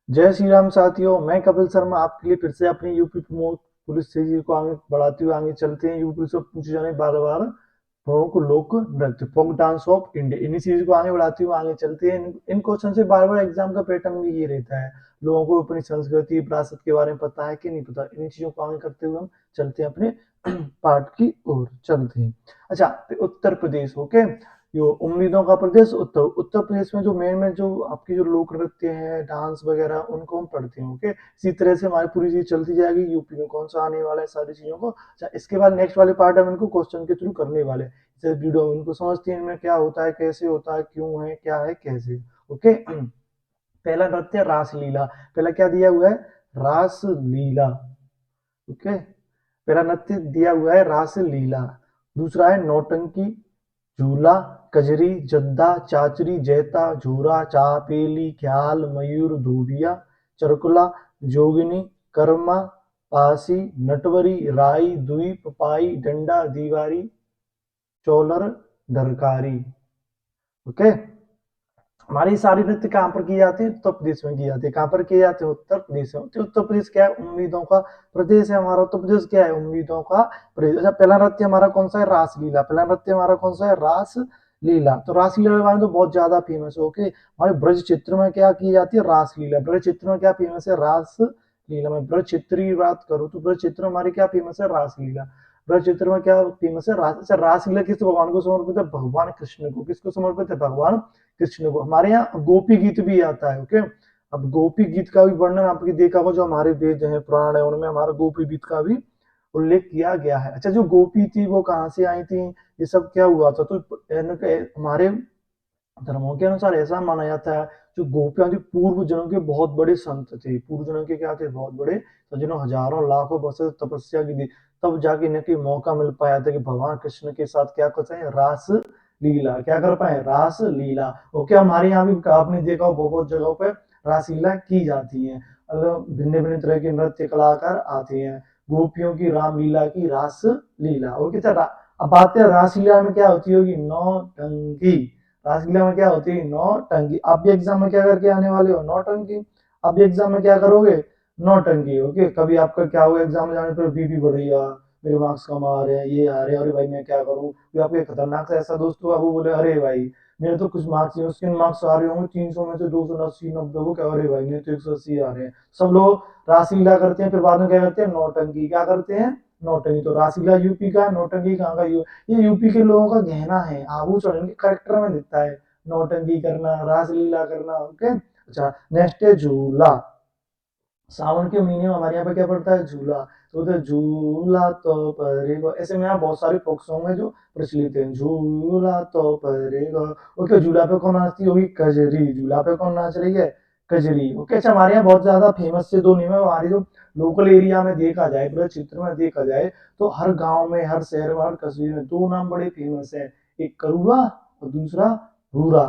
जय श्री राम साथियों, मैं कपिल शर्मा आपके लिए फिर से अपनी यूपी पुलिस सीरीज को आगे बढ़ाते हुए आगे चलते हैं। यूपी से पूछे जाने बार बार प्रमुख लोक नृत्य फोक डांस ऑफ इंडिया, इन्हीं सीरीज को आगे बढ़ाते हुए आगे चलते हैं। इन क्वेश्चन से बार बार एग्जाम का पैटर्न भी ये रहता है, लोगों को अपनी संस्कृति विरासत के बारे में पता है कि नहीं पता। इन्हीं चीजों को आगे करते हुए हम चलते हैं अपने पार्ट की ओर चलते हैं। अच्छा, तो उत्तर प्रदेश, ओके, यो उम्मीदों का प्रदेश उत्तर उत्तर प्रदेश में जो मेन जो आपकी जो लोक नृत्य है, डांस वगैरह, उनको हम पढ़ते हैं। ओके, इसी तरह से हमारी पूरी चीज चलती जाएगी। यूपी में कौन सा आने वाला है, सारी चीजों को। अच्छा, इसके बाद नेक्स्ट वाले पार्ट हम इनको क्वेश्चन के थ्रू करने वाले हैं। जैसे वीडियो इनको समझते हैं इनमें क्या होता है, कैसे होता है, क्यों है, क्या है, कैसे। ओके, पहला नृत्य रासलीला। पहला क्या दिया हुआ है, रासलीला। ओके, पहला नृत्य दिया हुआ है रासलीला। दूसरा है नौटंकी, झूला, कजरी, जद्दा, चाचरी, जैता, झूरा, चापेली, ख्याल, मयूर, धोबिया, चरकुला, जोगिनी, कर्मा, पासी, नटवरी, राई, द्वीप, पाई, डंडा, दीवारी, चौलर, डरकारी। ओके, हमारी सारी नृत्य कहाँ पर की जाती है, उत्तर प्रदेश में की जाती है। कहाँ पर किए जाते हैं, उत्तर प्रदेश में। तो उत्तर प्रदेश क्या है, उम्मीदों का प्रदेश है हमारा। उत्तर प्रदेश क्या है, उम्मीदों का प्रदेश। अच्छा, पहला नृत्य हमारा कौन सा है, रासलीला। पहला नृत्य हमारा कौन सा है, रासलीला। तो रासलीला के बारे में तो बहुत ज्यादा फेमस है। ओके, हमारे ब्रज चित्र में क्या की जाती है, रासलीला। ब्रज चित्र में क्या फेमस है, रासलीला। मैं ब्रज चित्र की बात करूँ तो ब्रज चित्र में हमारी क्या फेमस है, रासलीला। ब्रज चित्र में क्या फेमस है, रास। अच्छा, रासलीला किस भगवान को समर्पित है, भगवान कृष्ण को। किसको समर्पित है, भगवान कृष्ण को। हमारे यहाँ गोपी गीत भी आता है। ओके, अब गोपी गीत का भी वर्णन आपने देखा होगा, जो हमारे वेद हैं, पुराण है, उनमें हमारा गोपी गीत का भी उल्लेख किया गया है। अच्छा, जो गोपी थी वो कहाँ से आई थी, ये सब क्या हुआ था, तो हमारे धर्मों के अनुसार ऐसा माना जाता है, जो गोपियां थी पूर्व जन्म के बहुत बड़े संत थे। पूर्व जन्म के क्या थे, बहुत बड़े। तो जिन्होंने हजारों लाखों वर्षों से तपस्या की थी, तब जाके इन्हें मौका मिल पाया था कि भगवान कृष्ण के साथ क्या कर पाए, रास लीला क्या कर पाए, रास लीला। ओके, हमारे यहाँ भी आपने देखा हो बहुत जगहों पर रासलीला की जाती है। भिन्न भिन्न तरह के नृत्य कलाकार आते हैं। गोपियों की रामलीला की रास लीला। ओके, अब बात है रासलीला में क्या होती होगी, नौटंकी। रासलीला में क्या होती है, नौटंकी। आप भी एग्जाम में क्या करके आने वाले हो, नौटंकी। आप भी एग्जाम में क्या करोगे, नौटंकी। ओके, कभी आपका क्या होगा, एग्जाम में जाने पर बीपी बढ़ गया, मेरे मार्क्स कम आ रहे हैं, ये आ रहे हैं, अरे भाई मैं क्या करूं। फिर आपके खतरनाक सा ऐसा दोस्त होगा, वो बोले अरे भाई मेरे तो कुछ मार्क्स नहीं, उसके मार्क्स आ रहे होंगे 300 में से 280 90 को, क्या अरे भाई मेरे तो 180 आ रहे हैं। सब लोग रासलीला करते हैं, फिर बाद में क्या करते हैं, नौटंकी। क्या करते हैं, नौटंकी। तो रासलीला यूपी का, नौटंकी कहाँ का, ये यूपी के लोगों का गहना है, आभूषण, इनके करेक्टर में दिखता है, नौटंकी करना, रासलीला करना। ओके, अच्छा, नेक्स्ट है झूला। सावन के महीने में हमारे यहाँ पे क्या पड़ता है, झूला। तो उधर झूला तो परेगा, ऐसे में यहाँ बहुत सारे फोक सॉन्ग है जो प्रचलित है। झूला तो परेगा। ओके, झूला पे कौन नाचती होगी, कजरी। झूला पे कौन नाच रही है, कजरी। ओके, अच्छा, हमारे यहाँ बहुत ज्यादा फेमस से दो नेम है। हमारे जो लोकल एरिया में देखा जाए, पूरे क्षेत्र में देखा जाए, तो हर गांव में, हर शहर में, हर कस्बे में दो नाम बड़े फेमस है। एक करुआ और दूसरा भूरा।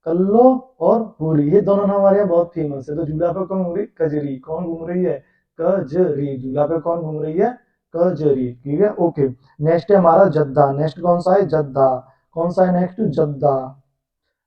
कल्लो और होली, ये दोनों नाम हमारे यहाँ बहुत फेमस है। तो झूला पे कौन घूम रही, कजरी। कौन घूम रही है, कजरी। झूला पे कौन घूम रही है, कजरी। ठीक है, ओके। नेक्स्ट है हमारा जद्दा। नेक्स्ट कौन सा है, जद्दा। कौन सा है नेक्स्ट, जद्दा।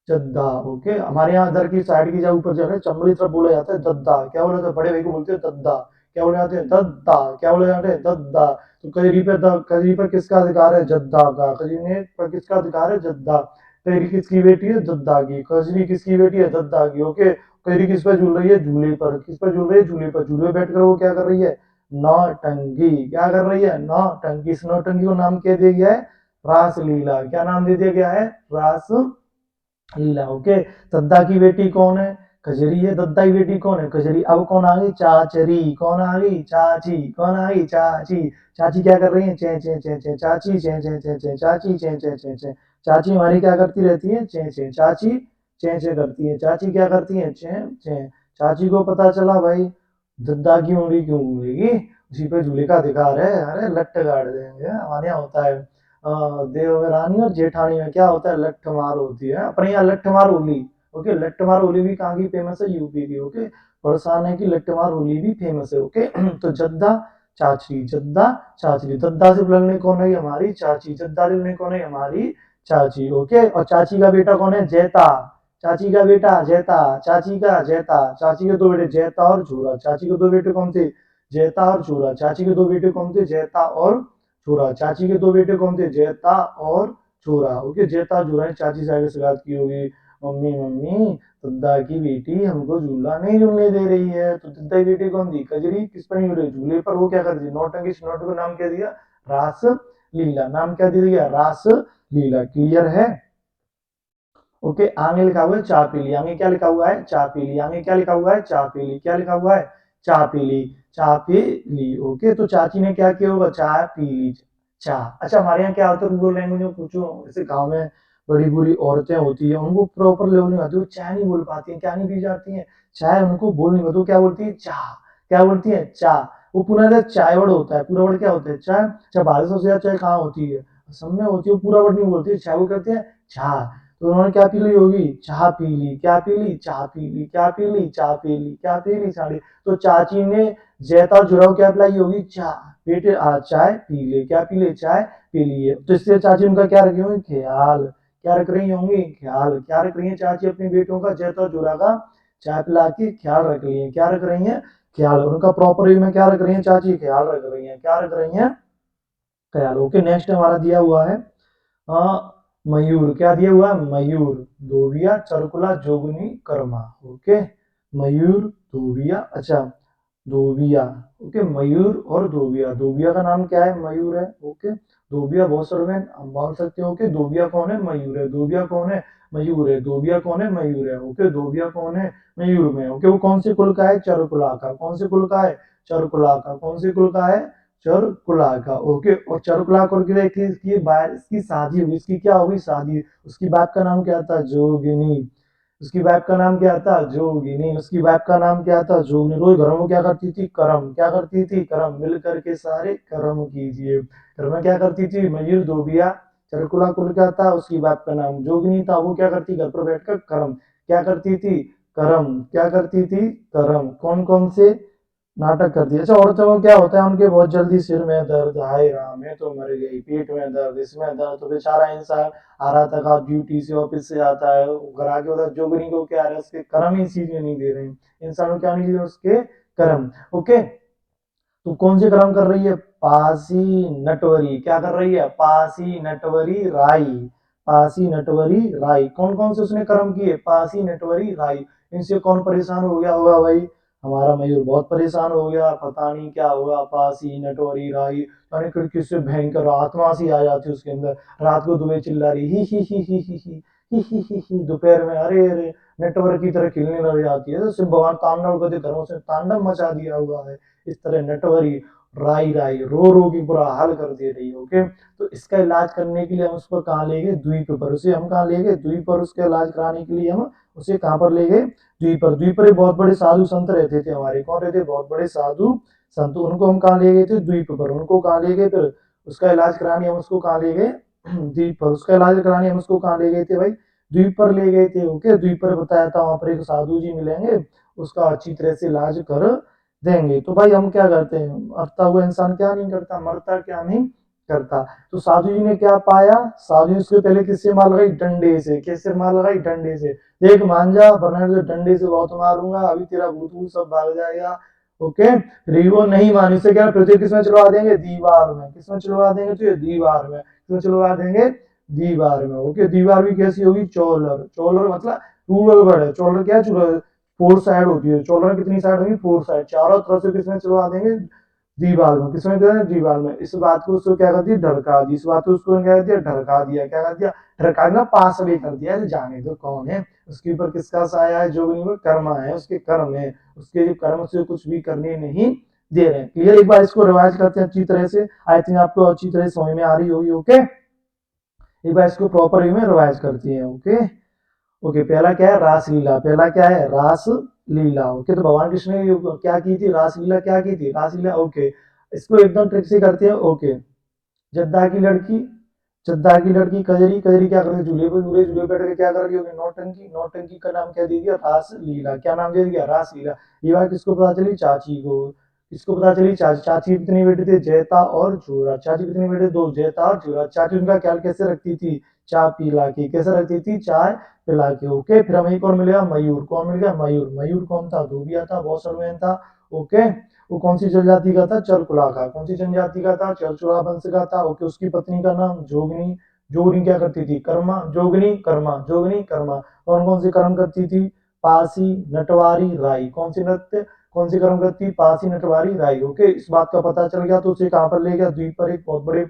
जद्दा। ओके, हमारे यहाँ इधर की साइड की जब ऊपर जो है चमड़ी तरफ बोला जाता है दद्दा। क्या बोला जाता है, बड़े भाई को बोलते हैं दद्दा। क्या बोले जाते हैं, दद्दा। क्या बोले जाते हैं, दद्दा। तो कजरी पर किसका अधिकार है, जद्दा का। कजरी ने पर किसका अधिकार है, जद्दा। कजरी किसकी बेटी है, दद्दा की। कजरी किसकी बेटी है, दद्दा की। ओके, कजरी किस पर झूल रही है, झूले पर। किस पर झूल रही है, झूले पर। झूले बैठ कर वो क्या कर रही है, नौटंकी। क्या कर रही है, नौटंकी। इस नौटंकी को नाम क्या दिया गया है, रासलीला। क्या नाम दे दिया गया है, रास लीला। ओके, दद्दा की बेटी कौन है, कजरी है। दद्दा की बेटी कौन है, कजरी। अब कौन आ गई, चाचरी। कौन आ गई, चाची। कौन आ गई, चाची। चाची क्या कर रही है, चे चे चे चे, चाची चे चे चे चे, चाची चे चे चे चे। चाची हमारी क्या करती रहती है, चे चे। चाची चे चे करती है, चाची क्या करती है, चे चे। चाची को पता चला भाई दद्दा की उंगली क्यों घूमेगी, उसी पे झूले का अधिकार है। अरे लट्ठ गाड़ देंगे, हमारे यहाँ होता है। देवरानी और जेठानी में क्या होता है, लट्ठ मार होती है। अपने यहाँ लट्ठ मार होली। ओके, लट्ठ मार होली भी कहाँ की फेमस है, यूपी की। ओके, बरसाने की लट्ठ मार होली भी फेमस है। ओके, तो जद्दा, चाची। जद्दा, चाची। दद्दा से लड़ने कौन है, हमारी चाची। जद्दा से लड़ने कौन है, हमारी चाची। ओके, और चाची का बेटा कौन है, जैता। चाची का बेटा जैता, चाची का जैता, चाची के दो बेटे जैता और छोरा, चाची के दो बेटे कौन थे, जैता और छोरा, चाची के दो बेटे कौन थे, जैता और छोरा, चाची के दो बेटे कौन थे, जैता और छोरा। ओके, जैता और छोरा ने चाची से आगे शिकायत की होगी, मम्मी मम्मी दद्दा की बेटी हमको झूला नहीं झूलने दे रही है। तो दद्दा की बेटी कौन थी, कजरी, किस पर नहीं झूले, झूले पर वो क्या करती थी, नौटंकी, इस नौटंकी को नाम क्या दिया, रास लीला, नाम क्या दे दिया, रास लीला। क्लियर है। ओके, आगे लिखा हुआ है चा पीली, आगे क्या लिखा हुआ है, चा पीली, आगे क्या लिखा हुआ है, चा पीली, क्या लिखा हुआ है, चा पीली, चा पीली। ओके, तो चाची ने क्या किया होगा, चाय पीली, चा। अच्छा, हमारे यहाँ क्या होता है, रूरल लैंग्वेज में पूछो, जैसे गांव में बड़ी बूढ़ी औरतें होती है, उनको प्रॉपर लेवल नहीं आती, वो चाय नहीं बोल पाती है, क्या नहीं पी जाती है, चाय उनको बोल नहीं पाती, क्या बोलती है, चा, क्या बोलती है, चा। वो पूरा चाय वर्ड होता है, पूरा वर्ड क्या होता है, चाय। अच्छा, भारत सबसे ज्यादा चाय कहाँ होती है, असम में होती है, वो पूरा वर्ड नहीं बोलती है, चाय वो कहते हैं चा। तो उन्होंने क्या पी ली होगी, चाह पी ली, क्या पी ली, चाह पी ली, क्या पी ली, चाह पी ली, क्या पी ली, साड़ी। तो चाची ने जैता जुड़ाव क्या पिलाई होगी, चाह, बेटे आ चाय पी ले, क्या पी ले, चाय पी लिए। तो इससे चाची उनका क्या रखी होंगी, ख्याल, क्या रख रही होंगी, ख्याल, क्या रख रही है चाची अपने बेटों का, जैता जुड़ा का चाय पिला के ख्याल रख रही है, क्या रख रही है, ख्याल। उनका प्रॉपर वे में क्या रख रही है चाची, ख्याल रख रही है, क्या रख रही है, ख्याल। ओके, नेक्स्ट हमारा दिया हुआ है मयूर, क्या दिया हुआ है, मयूर, धोबिया, चरकुला, जोगनी, कर्मा। ओके, मयूर, धोबिया, अच्छा, धोबिया। ओके, मयूर और धोबिया, धोबिया का नाम क्या है, मयूर है। ओके, धोबिया बहुत सर्व में हम बोल सकते हो कि धोबिया कौन है, मयूर है, धोबिया कौन है, मयूर है, धोबिया कौन है, मयूर है। ओके, धोबिया कौन है, मयूर में। ओके, वो कौन से कुल का है, चरकुला का, कौन से कुल का है, चरकुला का, कौन से कुल का है, चरकुला का। ओके, और चरकुला करके देखिए, इसकी शादी हुई, इसकी क्या होगी, शादी। उसकी बाप का नाम क्या था, जोगिनी, उसकी वाइफ का नाम क्या था, जोगिनी, उसकी वाइफ का नाम क्या था, जोगिनी। रोज घरों में क्या करती थी, कर्म, क्या करती थी, कर्म, मिल करके सारे कर्म कीजिए। घर में क्या करती थी, मयूर, धोबिया, चरकुला कुल क्या था, उसकी वाइफ का नाम जोगिनी था, वो क्या करती, घर पर बैठकर कर्म क्या करती थी, कर्म क्या करती थी, कर्म। कौन कौन से नाटक कर दिया। अच्छा, औरतों को क्या होता है, उनके बहुत जल्दी सिर में दर्द, हाय राम मैं तो मर गई, पेट में दर्द, इसमें दर्द। तो बेचारा इंसान आ रहा था ड्यूटी से, ऑफिस से आता है, घर आके होता है, जोगनी को क्या है, उसके कर्म ही सीधे नहीं दे रहे हैं, इंसान को क्या नहीं दे रहे, उसके कर्म। ओके, तो कौन से कर्म कर रही है, पासी नटवरी, क्या कर रही है, पासी नटवरी राई, पासी नटवरी राई। कौन कौन से उसने कर्म किए, पासी नटवरी राई। इनसे कौन परेशान हो गया होगा भाई, हमारा मयूर बहुत परेशान हो गया, पता नहीं क्या हुआ, पासी नटवरी राई, यानी खिड़की से भयंकर आत्मा सी आ जाती है उसके अंदर। रात को दुबे चिल्ला रही, ही दोपहर में अरे अरे नेटवर्क की तरह खिलने लग जाती है, तो भगवान तांडव करते, घरों से तांडव मचा दिया हुआ है। इस तरह नटवरी राई राई रो रो की बुरा हाल कर दे रही है। ओके, तो इसका इलाज करने के लिए हम उसको कहाँ ले गए, द्वीप पर। उसे हम कहाँ ले गए, द्वीप पर। उसका इलाज कराने के लिए हम उसे कहाँ पर ले गए, द्वीप पर। द्वीप पर बहुत बड़े साधु संत रहते थे हमारे, कौन रहते, बहुत बड़े साधु संत। उनको हम कहाँ ले गए थे, द्वीप पर। उनको कहाँ ले गए, फिर उसका इलाज कराने हम उसको कहाँ ले गए, द्वीप पर। उसका इलाज कराने हम उसको कहाँ ले गए थे भाई, द्वीप पर ले गए थे। ओके, द्वीप पर बताया था, वहां पर एक साधु जी मिलेंगे, उसका अच्छी तरह से इलाज कर देंगे। तो भाई हम क्या करते हैं, मरता हुआ इंसान क्या नहीं करता, मरता क्या नहीं करता। तो साधु जी ने क्या पाया, साधु जी उसके पहले किससे मार लगाई, डंडे से। किससे मार लगाई, डंडे से। देख मान जा, वरना तो डंडे से बहुत मारूंगा, अभी तेरा भूत भूत सब भाग जाएगा। ओके, फिर वो नहीं मानी से क्या, फिर तो किसमें चलवा देंगे, दीवार में। किसमें चलवा देंगे, तो ये दीवार में, किसमें चलवा देंगे, दीवार में। ओके, दीवार भी कैसी होगी, चौलर, चौलर मतलब रूरल वर्ड है, चौलर क्या है, फोर साइड होती है, चौलर कितनी साइड होगी, फोर साइड, चारों तरफ से किसमें चलवा देंगे, दीवार में। किसमें देंगे, दीवार में। इस बात को उसको क्या कर दिया, ढड़का दी, इस बात को उसको क्या कर दिया, ढड़का दिया, क्या कर दिया, ढड़का ना, पास भी कर दिया, जाने दो कौन है, उसके ऊपर किसका साया है, जो भी कर्म है, उसके कर्म है, उसके कर्म से कुछ भी करने नहीं दे रहे हैं। क्लियर, एक बार इसको रिवाइज करते हैं अच्छी तरह से, आई थिंक आपको अच्छी तरह समझ में आ रही होगी। ओके, एक बार इसको प्रॉपर वे में रिवाइज करती है। ओके, ओके, पहला क्या है, रासलीला, पहला क्या है, रास लीला। ओके, तो भगवान कृष्ण ने क्या की थी, रासलीला क्या की थी, रासलीला। ओके, इसको एकदम ट्रिक से करते हैं। ओके, जद्दा की लड़की, जद्दा की लड़की, कजरी, कजरी क्या करती है, झूले पे झूले, झूले बैठ के क्या कर रही होगी, नौटंकी, नौटंकी का नाम क्या दे दिया, रास लीला। क्या नाम दे दिया, रास लीला। ये बात किसको पता चली, चाची को। इसको पता चली चाची, चाची के कितने बेटे थे, जयता और जोरा। चाची के कितने बेटे, दो, जयता और जोरा। चाची उनका ख्याल कैसे रखती थी, चाय पिला के। कैसे रखती थी, चाय पिला के। ओके, फिर हमें कौन मिलेगा, मयूर। कौन मिल गया, मयूर। मयूर कौन था, धोबिया था, बहुत सर्वेन था। ओके, वो कौन सी जनजाति का था, चरकुला का। कौन सी जनजाति का था, चरचुला वंश का था। ओके, उसकी पत्नी का नाम जोगनी। जोगनी क्या करती थी, कर्मा। जोगनी कर्मा, जोगनी कर्मा। कौन कौन सी कर्म करती थी, पासी, नटवारी, राई। कौन सी नृत्य, कौन सी कर्म करती, पासी, नटवारी, राई। ओके, इस बात का पता चल गया तो उसे कहां पर ले गया, द्वीप पर, एक बहुत बड़े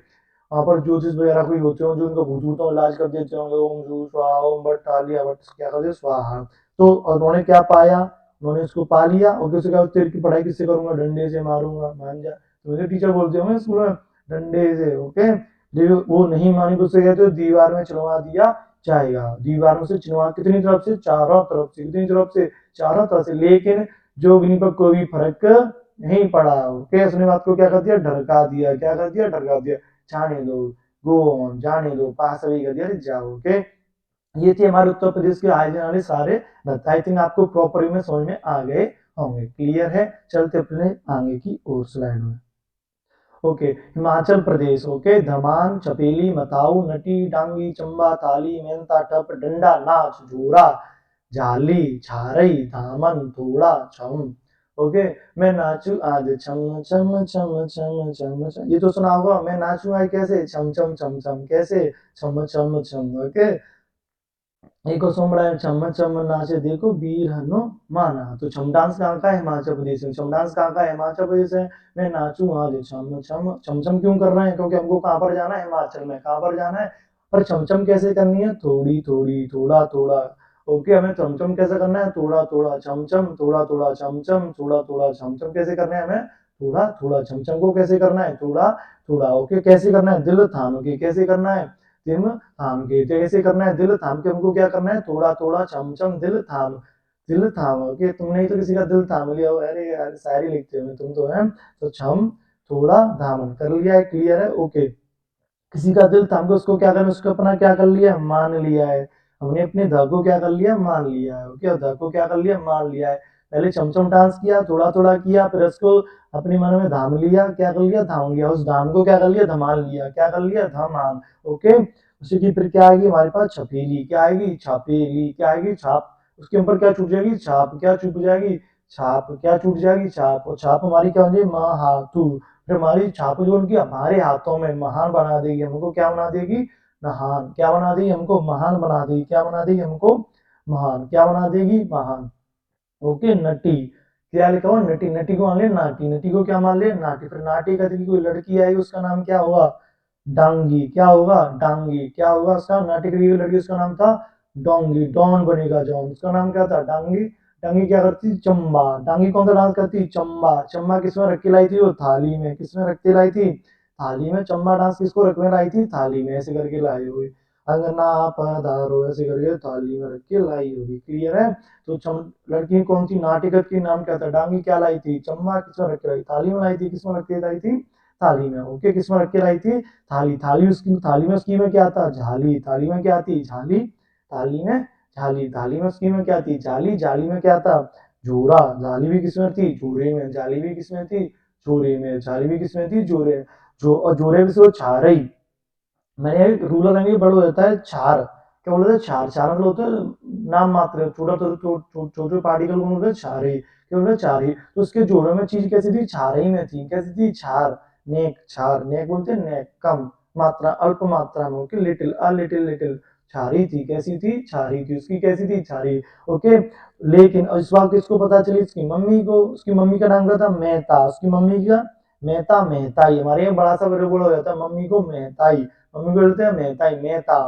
वहां पर ज्योतिष वगैरह कोई होते हो जो उनका भूत भूतों इलाज कर देते होंगे, ओम जू स्वाहा, ओम बट टालिया बट क्या कर दे स्वाहा। तो उन्होंने क्या पाया, उन्होंने उसको पा लिया। और किसी का तेरे की पढ़ाई किससे करूंगा, डंडे से मारूंगा, मान जा। तो मुझे टीचर बोलते होंगे स्कूल में, डंडे से। ओके, जो वो नहीं मानी तो उसे कहते हो दीवार में चढ़वा दिया जाएगा। दीवार में से चिनवा, कितनी तरफ से, चारों तरफ से। कितनी तरफ से, चारों तरफ से। लेकिन जोगनी पर कोई भी फर्क नहीं पड़ा। ओके, उसने बात को क्या कर दिया, ढरका दिया। क्या कर दिया, ढरका दिया। जाने दो, गो ऑन, जाने दो, पास अभी कर दिया, जाओ। ओके, ये थे हमारे उत्तर प्रदेश के आए जाने वाले सारे नृत्य। आई थिंक आपको प्रॉपर में समझ में आ गए होंगे। क्लियर है, चलते अपने आगे की ओर स्लाइड में। ओके, हिमाचल प्रदेश। ओके, धमान, चपेली, मताऊ, नटी, डांगी, चंबा, ताली, मेहनता, टप, डंडा, नाच, झूरा, झाली, छारई, धामन, थोड़ा, छम। ओके, मैं नाचू आज छम छम छम छम छम छम। ये तो सुना होगा, मैं नाचू आज कैसे, छम छम छम छम। कैसे, छम छम छम। ओके, एक और सॉन्ग बड़ा है, छम छम नाचे देखो वीर हनु माना। तो छम डांस कहाँ का है, हिमाचल प्रदेश में। छम डांस कहाँ का है, हिमाचल प्रदेश है। मैं नाचू आज छम छम। छम छम क्यों कर रहे हैं, क्योंकि हमको कहाँ पर जाना है, हिमाचल में। कहाँ पर जाना है, पर छम छम कैसे करनी है, थोड़ी थोड़ी, थोड़ा थोड़ा। ओके, हमें छम छम कैसे करना है, थोड़ा थोड़ा छम छम, थोड़ा थोड़ा छम छम, थोड़ा थोड़ा छम छम। कैसे करना है हमें, थोड़ा थोड़ा छम छम को कैसे करना है, थोड़ा थोड़ा। ओके, कैसे करना है, दिल थाम के। कैसे करना है, दिल थाम के। तो ऐसे करना है, दिल थाम के। हमको क्या करना है, थोड़ा थोड़ा छम छम, दिल थाम। दिल थाम। ओके, तुमने ही तो किसी का दिल थाम लिया हो। अरे यार, शायरी लिखते हो तुम तो है। तो छम, थोड़ा, धामन कर लिया है। क्लियर है, ओके। किसी का दिल थाम के उसको क्या करना, उसको अपना क्या कर लिया, मान लिया है। हमने अपने ध को क्या कर लिया, मान लिया है। ओके, ध को क्या कर लिया, मान लिया है। पहले चमचम डांस किया, थोड़ा थोड़ा किया, फिर उसको अपने मन में धाम लिया। क्या कर लिया, धाम लिया। उस धाम को क्या कर लिया, धमान लिया। क्या कर लिया, धमान। ओके, उसी की फिर क्या आएगी हमारे पास, छपेली। क्या आएगी, छपेली। क्या आएगी, छाप। उसके ऊपर क्या छूट जाएगी, छाप। क्या छूट जाएगी, छाप। क्या छूट जाएगी, छाप। और छाप हमारी क्या हो जाएगी, महातु। फिर हमारी छाप जो उनकी हमारे हाथों में महान बना देगी। हमको क्या बना देगी, महान। क्या बना देगी, हमको महान बना देगी। क्या बना देगी, हमको महान। क्या बना देगी, महान। ओके, नटी। क्या लिखा हुआ, नटी। नटी को मान लिया नाटी। नटी को क्या मान लिया, नाटी। फिर नाटी का की कोई लड़की आएगी, उसका नाम क्या होगा, डांगी। क्या होगा, डांगी। क्या होगा उसका, नाटी की लड़की, उसका नाम था डोंगी। डॉन बनेगा, जॉन। उसका नाम क्या था, डांगी। डांगी क्या करती, चंबा। डांगी कौन सा डांस करती, चंबा। चंबा किसमें रख के लाई थी, वो थाली में। किसमें रख के लाई थी, थाली में। चंबा डांस किसको रख में लाई थी, थाली में। ऐसे करके लाई हुई, अंगना पधारो, ऐसे करके थाली में रख के लाई होगी। क्लियर है। तो लड़की कौन सी, नाटिकत की नाम क्या था, डांगी। क्या लाई थी, चंबा। किसमें रख के लाई, थाली में लाई थी। किसमें रख के लाई थी, थाली में। ओके, किसमें रख के लाई थी, थाली। थाली उसकी, थाली में उसकी में क्या था, झाली। थाली में क्या थी, झाली। थाली में झाली। थाली में उसकी में क्या थी, जाली। जाली में क्या था, झोरा। जाली भी किसमें थी, झोरे में। जाली भी किसमें थी, झोरे में। जाली भी किसमें थी, झोरे। जो और झोरे में से वो छारई। मैंने रूलर लैंग्वेज बड़ा हो जाता है, छार। क्या बोलते हैं, छार। छार मतलब होता है नाम मात्र, छोटा छोटे पार्टिकल को बोलते हैं छारे। क्या बोलते हैं, छारी। तो उसके जोड़ों में चीज कैसी थी, छारई में थी। कैसी थी, छार। नेक, छार। नेक बोलते हैं नेक, कम मात्रा, अल्प मात्रा में। Okay, little, a little little. छारी थी, कैसी थी, छारी थी। उसकी कैसी थी, छारी। ओके, लेकिन इस बात किसको पता चली, उसकी मम्मी को। उसकी मम्मी का नाम क्या था, मेहता। उसकी मम्मी का मेहता, मेहताई। हमारे यहाँ बड़ा सा वर्ड हो जाता है, मम्मी को मेहताई। मम्मी को बोलते हैं मेहताई, मेहता।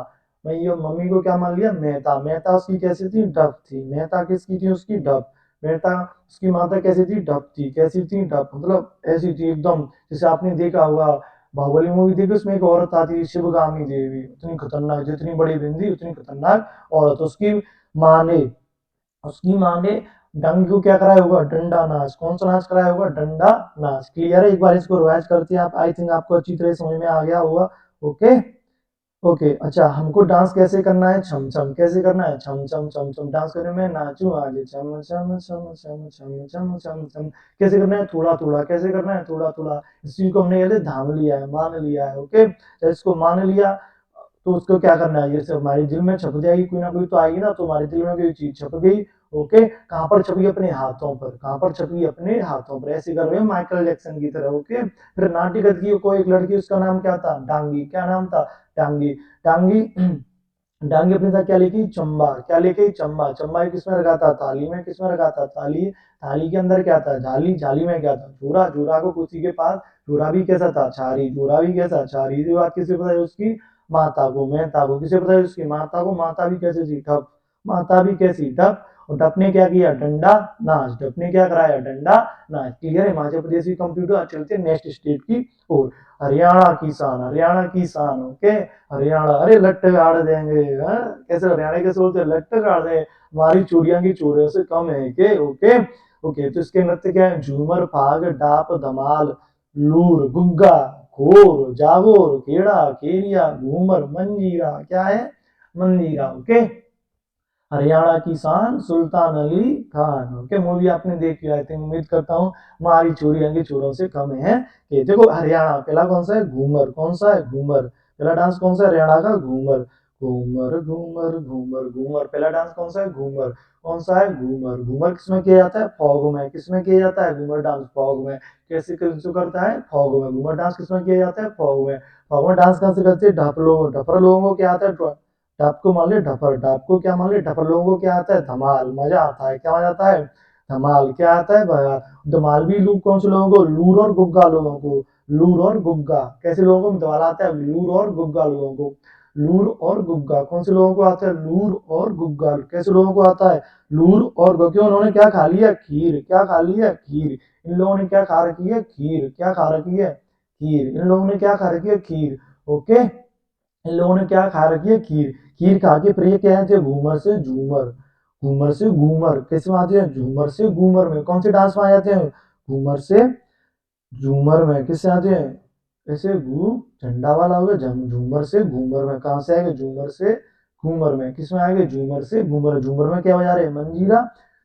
मैं ये मम्मी को क्या मान लिया, मेहता। मेहता उसकी कैसी थी, डफ थी। मेहता किसकी थी, उसकी डफ। मेहता उसकी माता कैसी थी, डफ थी। कैसी थी, डफ मतलब ऐसी थी एकदम। जैसे आपने देखा होगा, बाहुबली मूवी देखी, उसमें एक औरत आती है, शिवगामी देवी। उतनी खतरनाक, जितनी बड़ी बिंदी उतनी खतरनाक औरत। उसकी माँ ने डंग को क्या कराया होगा, डंडा नाच। कौन सा नाच कराया होगा, डंडा नाच। क्लियर है, एक बार इसको रिवाइज करते हैं आप। आई थिंक आपको अच्छी तरह समझ में आ गया होगा। ओके, ओके अच्छा हमको डांस कैसे करना है छम छम कैसे करना है छम छम छम छम डांस करने में नाचूं आज छम छम छम छम छम छम छम छम कैसे करना है थोड़ा थोड़ा कैसे करना है थोड़ा थोड़ा इस चीज को हमने कहते धाम लिया है मान लिया है ओके तो इसको मान लिया तो उसको क्या करना है जैसे हमारे दिल में छप जाएगी कोई ना कोई तो आएगी ना तो हमारे दिल में कोई चीज छप गई ओके कहाँ पर छपी अपने हाथों पर कहाँ पर छपी अपने हाथों पर ऐसे कर रहे हैं माइकल जैक्सन की तरह ओके फिर नाटी गदगी को एक लड़की उसका नाम क्या था डांगी क्या नाम था डांगी डांगी डांगी अपने साथ क्या लेके चंबा क्या लेके चंबा चंबा किसमें रखा था थाली में किसमें रखा था थाली थाली के अंदर क्या था झाली झाली में क्या था चूरा चूरा को कुर्सी के पास चूरा भी कैसा था छारी चूरा भी कैसा छारी ये बात किसे पता है उसकी माता को मेहता को किसे पता है उसकी माता को माता भी कैसे थी ठप माता भी कैसी ठप और ठप ने क्या किया डंडा नाच ठप ने क्या कराया डंडा नाच क्लियर है हिमाचल प्रदेश की कंप्यूटर चलते नेक्स्ट स्टेट की ओर हरियाणा की शान ओके हरियाणा अरे लट्ट गाड़ देंगे हाँ? कैसे हरियाणा कैसे बोलते हैं लट्ट गाड़ देंगे हमारी चूड़ियां की चूड़ियों से कम है के ओके ओके तो इसके नृत्य क्या है झूमर फाग डाप धमाल लूर गुग्गा घोर जागोर खेड़ा केरिया घूमर मंजीरा क्या है मंजीरा ओके हरियाणा की शान सुल्तान अली खान ओके मूवी आपने देख लिया आई थिंक उम्मीद करता हूँ हमारी चोरियां की चोरों से कम है कि देखो हरियाणा पहला कौन सा है घूमर कौन सा है घूमर पहला डांस कौन सा है हरियाणा का घूमर घूमर घूमर घूमर घूमर पहला डांस कौन सा है घूमर कौन सा है घूमर घूमर किसमें किया जाता है फॉग में किसमें किया जाता है घूमर डांस फॉग में कैसे कैसे करता है फॉग में घूमर डांस किसमें किया जाता है फॉग में डांस कैसे करते हैं ढपर लोगों को क्या आता है डाप को मान लिया ढपर डाप को क्या मान लिया ढपर लोगों को क्या आता है धमाल मजा आता है क्या मजा आता है धमाल क्या आता है भया धमाल भी लोग कौन से लोगों को लूर और गुग्गा लोगों को लूर और गुग्गा कैसे लोगों को धमाल आता है लूर और गुग्गा लोगों को लूर और गुग्गा कौन से लोगों को आता है लूर और गुग्गा कैसे लोगों को आता है लूर और गुग्गा क्यों उन्होंने क्या खा लिया खीर क्या खा लिया खीर इन लोगों ने क्या खा रखी है खीर क्या खा रखी है खीर इन लोगों ने क्या खा रखी है खीर ओके इन लोगों ने क्या खा रखी है खीर खीर खा के फिर ये क्या है घूमर से झूमर घूमर से घूमर कैसे में आते हैं झूमर से घूमर में कौन से डांस में आ जाते हैं घूमर से झूमर में किससे आते हैं ऐसे घू झंडा वाला होगा झूमर से घूमर में कहाँ से आएगा झूमर से घूमर में किस में आएगा झूमर से घूमर झूमर में क्या बजा रहे हैं मंजीरा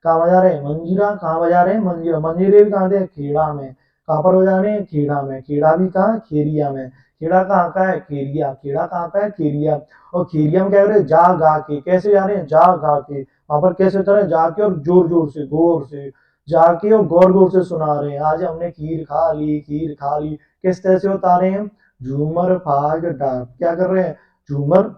कहाँ बजा रहे हैं मंजीरा कहाँ बजा रहे हैं मंजीरा मंजीरे भी कहाँ थे खेड़ा में कहाँ पर बजा रहे हैं खेड़ा में खेड़ा भी कहाँ खेरिया में खेड़ा कहाँ का है खेरिया खेड़ा कहाँ का है खेरिया और खेरिया में क्या कर रहे हैं जा गा के कैसे जा रहे हैं जा गा के वहां पर कैसे उतर रहे हैं जाके और जोर जोर से गौर से जाके और गौर गौर से सुना रहे हैं आज हमने खीर खा ली किस तरह से उतारे हैं झूमर फाग डांस क्या कर रहे हैं झूमर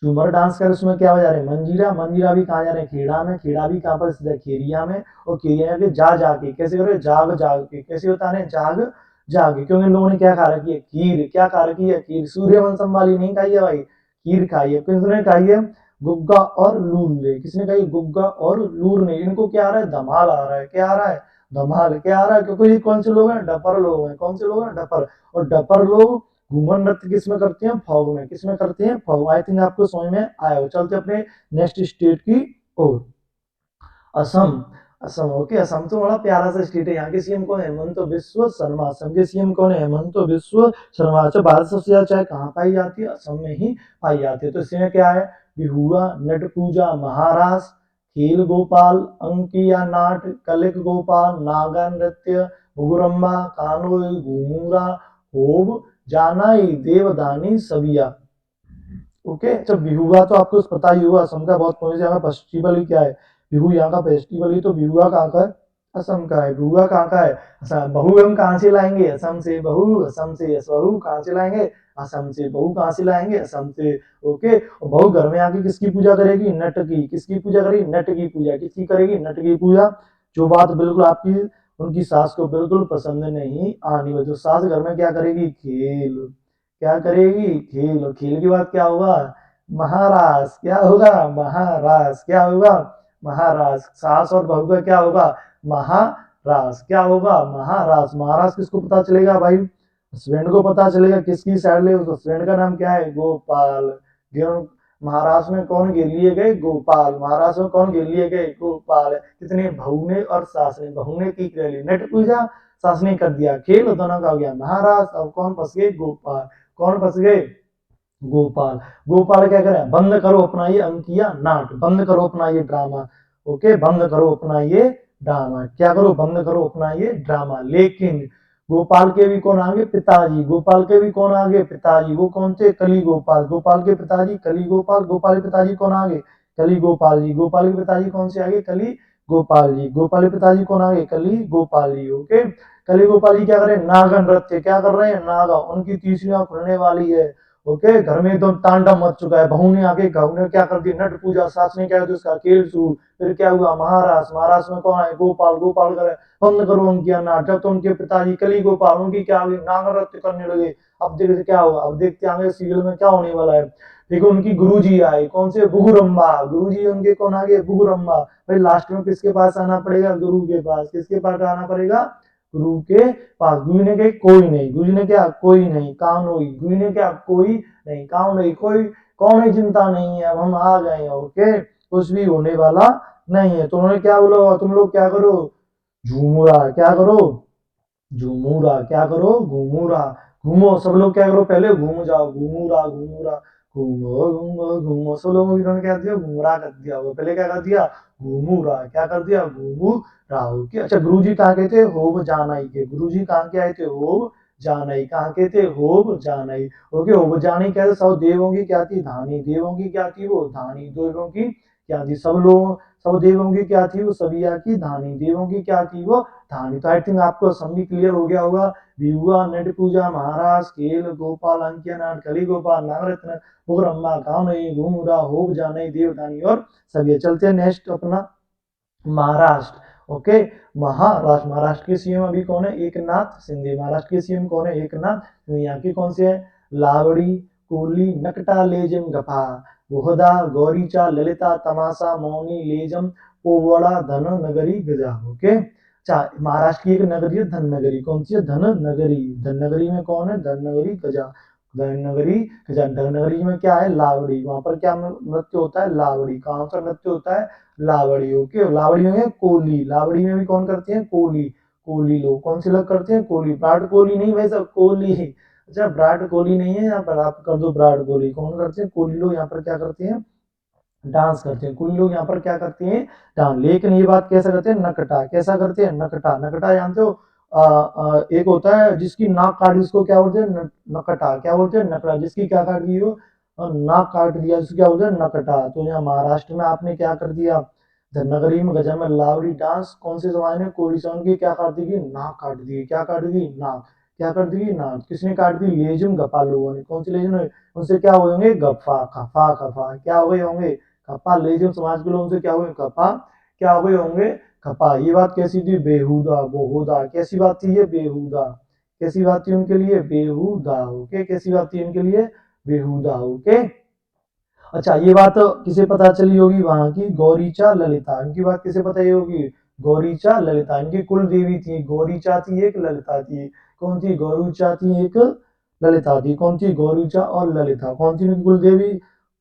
झूमर डांस कर उसमें क्या बजा रहे हैं मंजीरा मंजीरा भी कहाँ जा रहे हैं खेड़ा में खेड़ा भी कहाँ पर सीधा खेरिया में और खेरिया के जा जाके कैसे कर रहे हैं जाग जाग के कैसे बता रहे हैं जाग जाग क्योंकि इन लोगों ने क्या खा रखी है खीर क्या खा रखी है खीर सूर्यवंशम वाली नहीं खाई है भाई खीर खाई है किसने खाई है गुग्गा और लूर ने किसने खाई गुग्गा और लूर ने इनको क्या आ रहा है धमाल आ रहा है क्या आ रहा है धमाल क्या आ रहा है क्योंकि ये कौन से लोग हैं डपर लोग हैं कौन से लोग हैं डपर और डपर लोग घूमर नृत्य किसमें करते हैं फॉग में किसमें करते हैं फॉग आई थिंक आपको समझ में आया हो चलते अपने नेक्स्ट स्टेट की ओर असम असम ओके असम तो बड़ा प्यारा सा स्टेट है यहाँ के सीएम कौन है हेमंत बिस्व शर्मा असम के सीएम कौन है हेमंत बिस्व शर्मा अच्छा भारत सबसे ज्यादा चाय कहाँ पाई जाती है असम में ही पाई जाती है तो इसमें क्या है बिहुआ नट पूजा महारास खेल गोपाल अंकिया नाट कलिक गोपाल नागा नृत्य मुगुरम्बा कानोई घूमूरा होब जानाई देवदानी सबिया ओके अच्छा बिहुआ तो आपको पता ही होगा असम का बहुत फेमस है फेस्टिवल ही क्या है बिहू यहाँ का फेस्टिवल ही तो बिहुआ कहाँ का है असम का है बिहुआ कहाँ का है असम बहू हम कहाँ से लाएंगे असम से बहू असम से बहू कहाँ से लाएंगे असम से बहू कहाँ से लाएंगे असम से ओके और बहू घर में आके किसकी पूजा करेगी नट की किसकी पूजा करेगी नट की पूजा किसकी करेगी नट की पूजा जो बात बिल्कुल आपकी उनकी सास को बिल्कुल पसंद नहीं आनी वो जो सास घर में क्या करेगी खेल क्या करेगी खेल और खेल के बाद क्या होगा महाराज क्या होगा महाराज क्या होगा महाराज सास और बहू का क्या होगा महाराज क्या होगा महाराज महाराज किसको पता चलेगा भाई हस्बैंड को पता चलेगा किसकी साइड ले उस हस्बैंड का नाम क्या है गोपाल महाराष्ट्र में कौन गिर लिए गए गोपाल महाराष्ट्र में कौन गिर लिए गए गोपाल कितने बहू ने और सास ने बहू ने की कर ली नट पूजा सास ने कर दिया खेल दोनों का हो गया महाराज अब कौन फंस गए गोपाल कौन फंस गए गोपाल। गोपाल क्या करे, बंद करो अपना ये अंकिया नाट, बंद करो अपना ये ड्रामा। ओके, बंद करो अपना ये ड्रामा, क्या करो, बंद करो अपना ये ड्रामा। लेकिन गोपाल के भी कौन आगे, पिताजी। गोपाल के भी कौन आगे, पिताजी। वो कौन थे, कली गोपाल। गोपाल के पिताजी कली गोपाल। गोपाल के पिताजी कौन आगे, कली गोपाल जी। गोपाल के पिताजी कौन से आगे, कली गोपाल जी। गोपाल के पिताजी कौन आगे, कली गोपाल जी। ओके, कली गोपाल जी क्या कर रहे हैं, नागा नृत्य क्या कर रहे हैं, नागा। उनकी तीसरी आंख खुलने वाली है। ओके, घर में एकदम तांडव मच चुका है। बहू ने आके बहू ने क्या कर दिया, नट पूजा। सास ने क्या कर दिया, उसका खेल शुरू। फिर क्या हुआ, महाराज। महाराज में कौन है, गोपाल। गोपाल करे, बंद करो उनकी अनाट। जब तो उनके पिताजी कली गोपाल उनकी क्या हुई, नागर नृत्य करने लगे। अब देखते क्या होगा, अब देखते आगे सीरियल में क्या होने वाला है। देखो उनकी गुरुजी आए, कौन से, बुगुरम्बा। गुरुजी उनके कौन आगे, बुगुरम्बा। भाई लास्ट में किसके पास आना पड़ेगा, गुरु के पास। किसके पास आना पड़ेगा, गुरु के पास। गुरु ने कहा कोई नहीं, गुरु ने क्या, कोई नहीं, काम हुई। गुरु ने क्या, कोई नहीं, काम नहीं, कोई कौन ही चिंता नहीं है, अब हम आ गए। ओके, कुछ भी होने वाला नहीं है। तो उन्होंने क्या बोला, तुम लोग क्या करो, झूमुरा। क्या करो, झूमूरा। क्या करो, घूमूरा। घूमो सब लोग, क्या करो, पहले घूम जाओ। घूमूरा घूमूरा, घूमो घूमो घूमो। सब लोगों को इन्होंने क्या दिया, घूमरा कर दिया। वो पहले क्या कर दिया, घूमूरा। क्या कर दिया, घूमूरा। ओके, अच्छा गुरु जी कहाँ के थे, होब जानाई के। गुरु जी कहाँ के आए थे, होब जानाई। कहाँ के थे, होब जानाई। ओके, होब जानाई क्या था, सब देवों की क्या थी, धानी। देवों की क्या थी, वो धानी। देवों की क्या थी, सब लोगों, सब देवों की क्या थी, वो सबिया की धानी। देवों की क्या थी, वो धानी। तो आई थिंक आपको सम भी क्लियर हो गया होगा। विहुआ, नट पूजा, महाराज, खेल, गोपाल, अंकिया नाट, कली गोपाल, नागरत्न, मुगरम्मा, कामई, घूमुरा, होब जाने, देवदानी और सब। ये चलते हैं नेक्स्ट अपना महाराष्ट्र। ओके, महाराष्ट्र। महाराष्ट्र के सीएम अभी कौन है, एकनाथ शिंदे। महाराष्ट्र के सीएम कौन है, एकनाथ। यहाँ के कौन से है, लावड़ी, कोहली, नकटा, लेजम, गफा, वोहदा, गौरीचा, ललिता, तमाशा, मौनी, लेजम, पोवाड़ा, धन, नगरी, गजा। ओके, अच्छा महाराष्ट्र की एक नगरी है धननगरी। कौन सी है, धननगरी। धननगरी में कौन है, धननगरी गजा। धननगरी गजा। धननगरी में क्या है, लावड़ी। वहां पर क्या नृत्य होता है, लावड़ी। कहाँ का नृत्य होता है, लावड़ी। ओके, लावड़ी में कोहली। लावड़ी में भी कौन करते हैं, कोहली। कोहली लोग, कौन से लोग करते हैं, कोहली। विराट कोहली नहीं भाई साहब, कोहली। अच्छा विराट कोहली नहीं है यहाँ पर, आप कर दो विराट कोहली। कौन करते हैं, कोहली लोग यहाँ पर क्या करते हैं, डांस करते हैं। कोहली लोग यहाँ पर क्या करते हैं, डांस। लेकिन ये बात कैसा करते हैं, नकटा। कैसा करते हैं, नकटा। नकटा जानते हो, एक होता है जिसकी नाक काट दी, उसको क्या बोलते हैं, नकटा। क्या बोलते हैं, नकटा। जिसकी क्या काट दी हो, नाक काट दिया, उसको क्या बोलते हैं, नकटा। तो यहाँ महाराष्ट्र में आपने क्या कर दिया, धनगरी में गजा में लावड़ी डांस। कौन से समाज ने, कोहली समाज की क्या काट दी, नाक काट दी। क्या काट दी, नाक। क्या कर दी, नाक। किसने काट दी, लेजुम गपा लोगों ने। कौन सी लेजुम, उनसे क्या हो होंगे, गप्फा, खफा खफा। क्या हो गए होंगे, खपा। लेजिम समाज के लोगों से क्या हुए, खपा। क्या हुए होंगे, खपा। ये बात कैसी थी, बेहुदा, बेहुदा। कैसी बात थी ये, बेहुदा। कैसी बात थी उनके लिए, बेहुदा। ओके, कैसी बात थी उनके लिए, बेहुदा। ओके, अच्छा ये बात किसे पता चली होगी, वहां की गौरीचा ललिता। इनकी बात किसे पता ही होगी, गौरीचा ललिता। इनकी कुल देवी थी, गौरीचा थी एक, ललिता थी। कौन थी, गौरीचा थी एक, ललिता थी। कौन थी, गौरीचा और ललिता। कौन सी इनकी कुल देवी,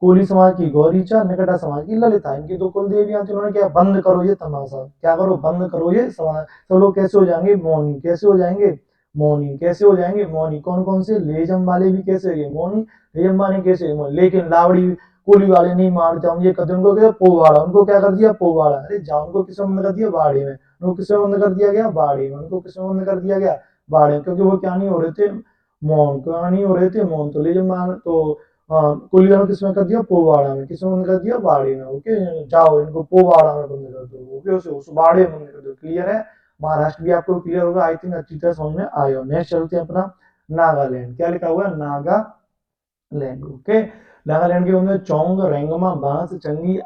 कोली समाज की गौरीचा, निकटा समाज की ललिता। इनकी दो कुल देवियां थी। उन्होंने क्या, बंद करो ये तमाशा। क्या करो, बंद करो ये समाज। सब लोग कैसे हो जाएंगे, मौनी। कैसे हो जाएंगे, मौनी। कैसे हो जाएंगे, मौनी। कौन कौन से, लेजम वाले भी कैसे हो गए मौनी, लेजम वाले कैसे मौनी। लेकिन लावड़ी कोली वाले नहीं मारते, हम ये कहते, उनको क्या, पोवाड़ा। उनको क्या कर दिया, पोवाड़ा। अरे जाओ, उनको किसमें बंद कर दिया, बाड़े में। उनको किसमें बंद कर दिया गया, बाड़े में। उनको किसमें बंद कर दिया गया, बाड़े में। क्योंकि वो क्या नहीं हो रहे थे, मौन। क्या नहीं हो रहे थे, मौन। तो ले जब मार तो कोलिया में किसमें कर दिया, पोवाड़ा में। किसमें बंद कर दिया, बाड़े में। ओके, जाओ इनको पोवाड़ा में बंद कर दो। ओके, उस बाड़े में बंद कर दो। क्लियर है, महाराष्ट्र भी आपको क्लियर होगा आई थिंक, अच्छी तरह समझ में आयो। नेक्स्ट चलते हैं अपना नागालैंड। क्या लिखा हुआ है, नागालैंड। ओके, नागालैंड के अंदर चोंग, रेंगमा, बांस, चंगी,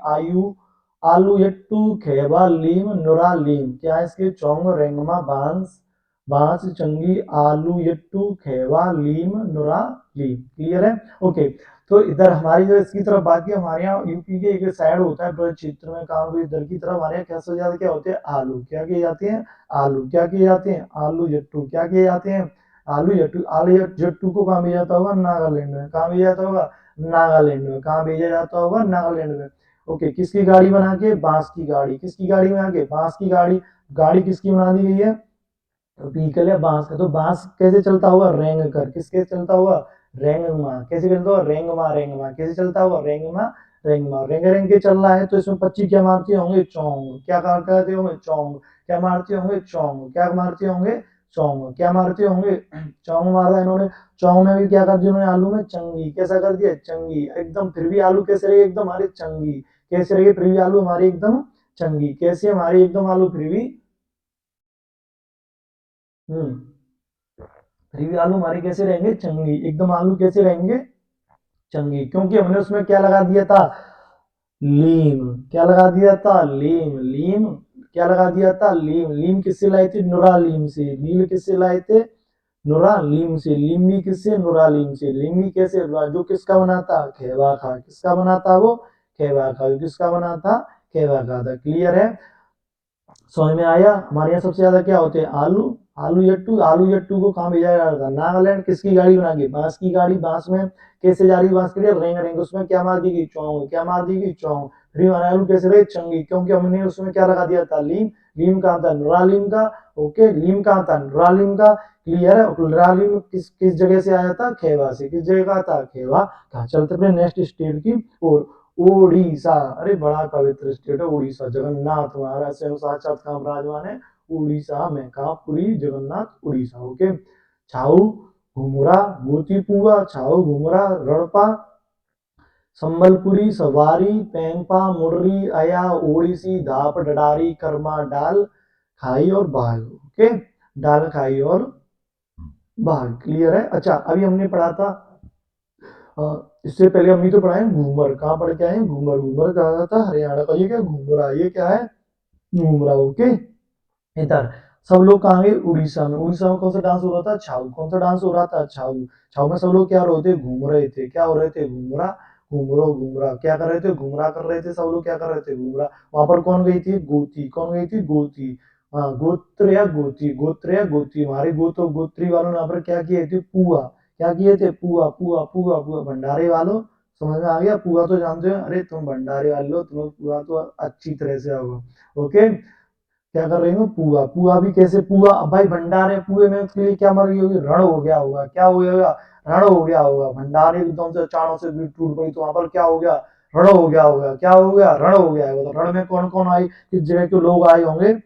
आलू यट्टू, खेबा, लीम, नुरा, लीम। क्या है इसके, चोंग, रेंगमा, बांस, बांस, चंगी, आलू यट्टू, खेबा, लीम, नुरा, लीम। क्लियर है, ओके। तो इधर हमारी जो इसकी तरफ बात की, हमारे यहाँ यूपी के एक साइड होता है ब्रज क्षेत्र में काम, इधर की तरफ हमारे यहाँ कैसे जाते, क्या होते हैं, आलू। क्या किए जाते हैं, आलू। क्या किए जाते हैं, आलू यट्टू। क्या किए जाते हैं, आलू यट्टू। आलू यट्टू को कहाँ भेजा जाता होगा, नागालैंड में। कहाँ भेजा जाता होगा, नागालैंड में। कहाँ भेजा जाता होगा, नागालैंड में। ओके, किसकी गाड़ी बना के, बांस की गाड़ी। किसकी गाड़ी बना के, बांस की गाड़ी। गाड़ी किसकी बना दी गई है, व्हीकल है बांस का। तो बांस कैसे चलता होगा, रेंग कर। किसके चलता होगा, रेंगमा कैसे चलता हुआ, रेंगमा रेंगमा कैसे चलता हुआ, रेंगमा रेंगमा, रेंगे रेंगे चल रहा है तो इसमें पच्ची क्या मारते होंगे, चौंग, क्या करते होंगे, चौंग, क्या मारते होंगे, चौंग, क्या मारते होंगे, चौंग, क्या मारते होंगे, चौंग मारा इन्होंने। चौंग में भी क्या कर दिया उन्होंने, आलू में चंगी, कैसा कर दिया, चंगी एकदम। फिर भी आलू कैसे रहे एकदम हमारे, चंगी कैसे रहे, फिर भी आलू हमारी एकदम चंगी, कैसे हमारी एकदम आलू फिर भी, फिर भी आलू हमारे कैसे रहेंगे, चंगी एकदम, आलू कैसे रहेंगे, चंगी, क्योंकि हमने उसमें क्या लगा दिया था, लीम, क्या लगा दिया था, लीम, लीम, क्या लगा दिया था, लीम, लीम किससे लाए थे, नुरा लीम से, लीम किससे लाए थे, नुरा लीम से, लीमी किससे, नुरा लीम से, लीमी कैसे, जो किसका बना था, खेवा खा, किसका बना था वो, खेवा खा, जो किसका बना था, खेवा खा था। क्लियर है, समझ में आया। हमारे यहाँ सबसे ज्यादा क्या होते हैं, आलू, आलू जट्टू, आलू जट्टू को कहाँ भेजा जा रहा था, नागालैंड, किसकी गाड़ी बना के, बांस की गाड़ी, बांस में कैसे जा रही, बांस के लिए रेंग रेंग, उसमें क्या मार दी गई, चौंग, क्या मार दी गई, चौंग, फिर हमारे आलू कैसे रहे, चंगी, क्योंकि हमने उसमें क्या लगा दिया था, लीम, लीम कहाँ था, नुरालीम का, ओके, लीम कहाँ था, नुरालीम का। क्लियर है, नुरालीम किस किस जगह से आया था, खेवा से, किस जगह का था, खेवा का। चलते अपने नेक्स्ट स्टेट की ओर, उड़ीसा, अरे बड़ा पवित्र स्टेट है उड़ीसा, जगन्नाथ महाराज स्वयं साक्षात कहाँ विराजमान है, उड़ीसा में, कहाँ, पुरी जगन्नाथ उड़ीसा, ओके। छाऊ घुमुरा गोतीपुआ, छाऊ घुमुरा रणपा, संबलपुरी सवारी, पेंपा मुर्री, अया ओडिसी, धाप डडारी, कर्मा डाल खाई और बाघ, ओके, डाल खाई और बाघ। क्लियर है। अच्छा अभी हमने पढ़ा था, इससे पहले हम भी तो पढ़ाए घूमर, कहाँ पढ़ के आए हैं, घूमर, घूमर कहा था हरियाणा का, ये क्या घूमरा, ये क्या है, घूमरा, ओके। इधर सब लोग कहाँ गए, उड़ीसा में, उड़ीसा में कौन सा डांस हो रहा था, छाऊ, कौन सा डांस हो रहा था, छाऊ, छाऊ में सब लोग क्या हो रहे थे, घूम रहे थे, क्या हो रहे थे, घूमरा, घूमरो घूमरा, क्या कर रहे थे, घूमरा कर रहे थे, सब लोग क्या कर रहे थे, घूमरा। वहां पर कौन गई थी, गोती, कौन गई थी, गोती, हाँ, गोत्र या गोती, गोत्र या गोती, हमारे गोतो गोत्री वालों ने यहाँ पर क्या किए थे, पुआ, क्या किए थे, पुआ, पुआ, पुआ, पुआ, भंडारे वालों, समझ में आ गया, पुआ तो जानते हो, अरे तुम भंडारे वाले हो, तुम्हें पुआ तो अच्छी तरह से होगा, ओके। क्या कर रही हूँ, पुआ, पुआ भी कैसे, पुआ, अब भाई भंडारे पुए में उसके लिए क्या मर गई होगी, रण हो गया होगा, क्या हो गया होगा, रण हो गया होगा, भंडारे एकदम से चारों से भी टूट पड़ी तो वहां पर क्या हो गया, रण हो गया होगा, क्या हो गया, रण हो गया होगा। तो रण में कौन कौन आए, किस जगह के लोग आए होंगे,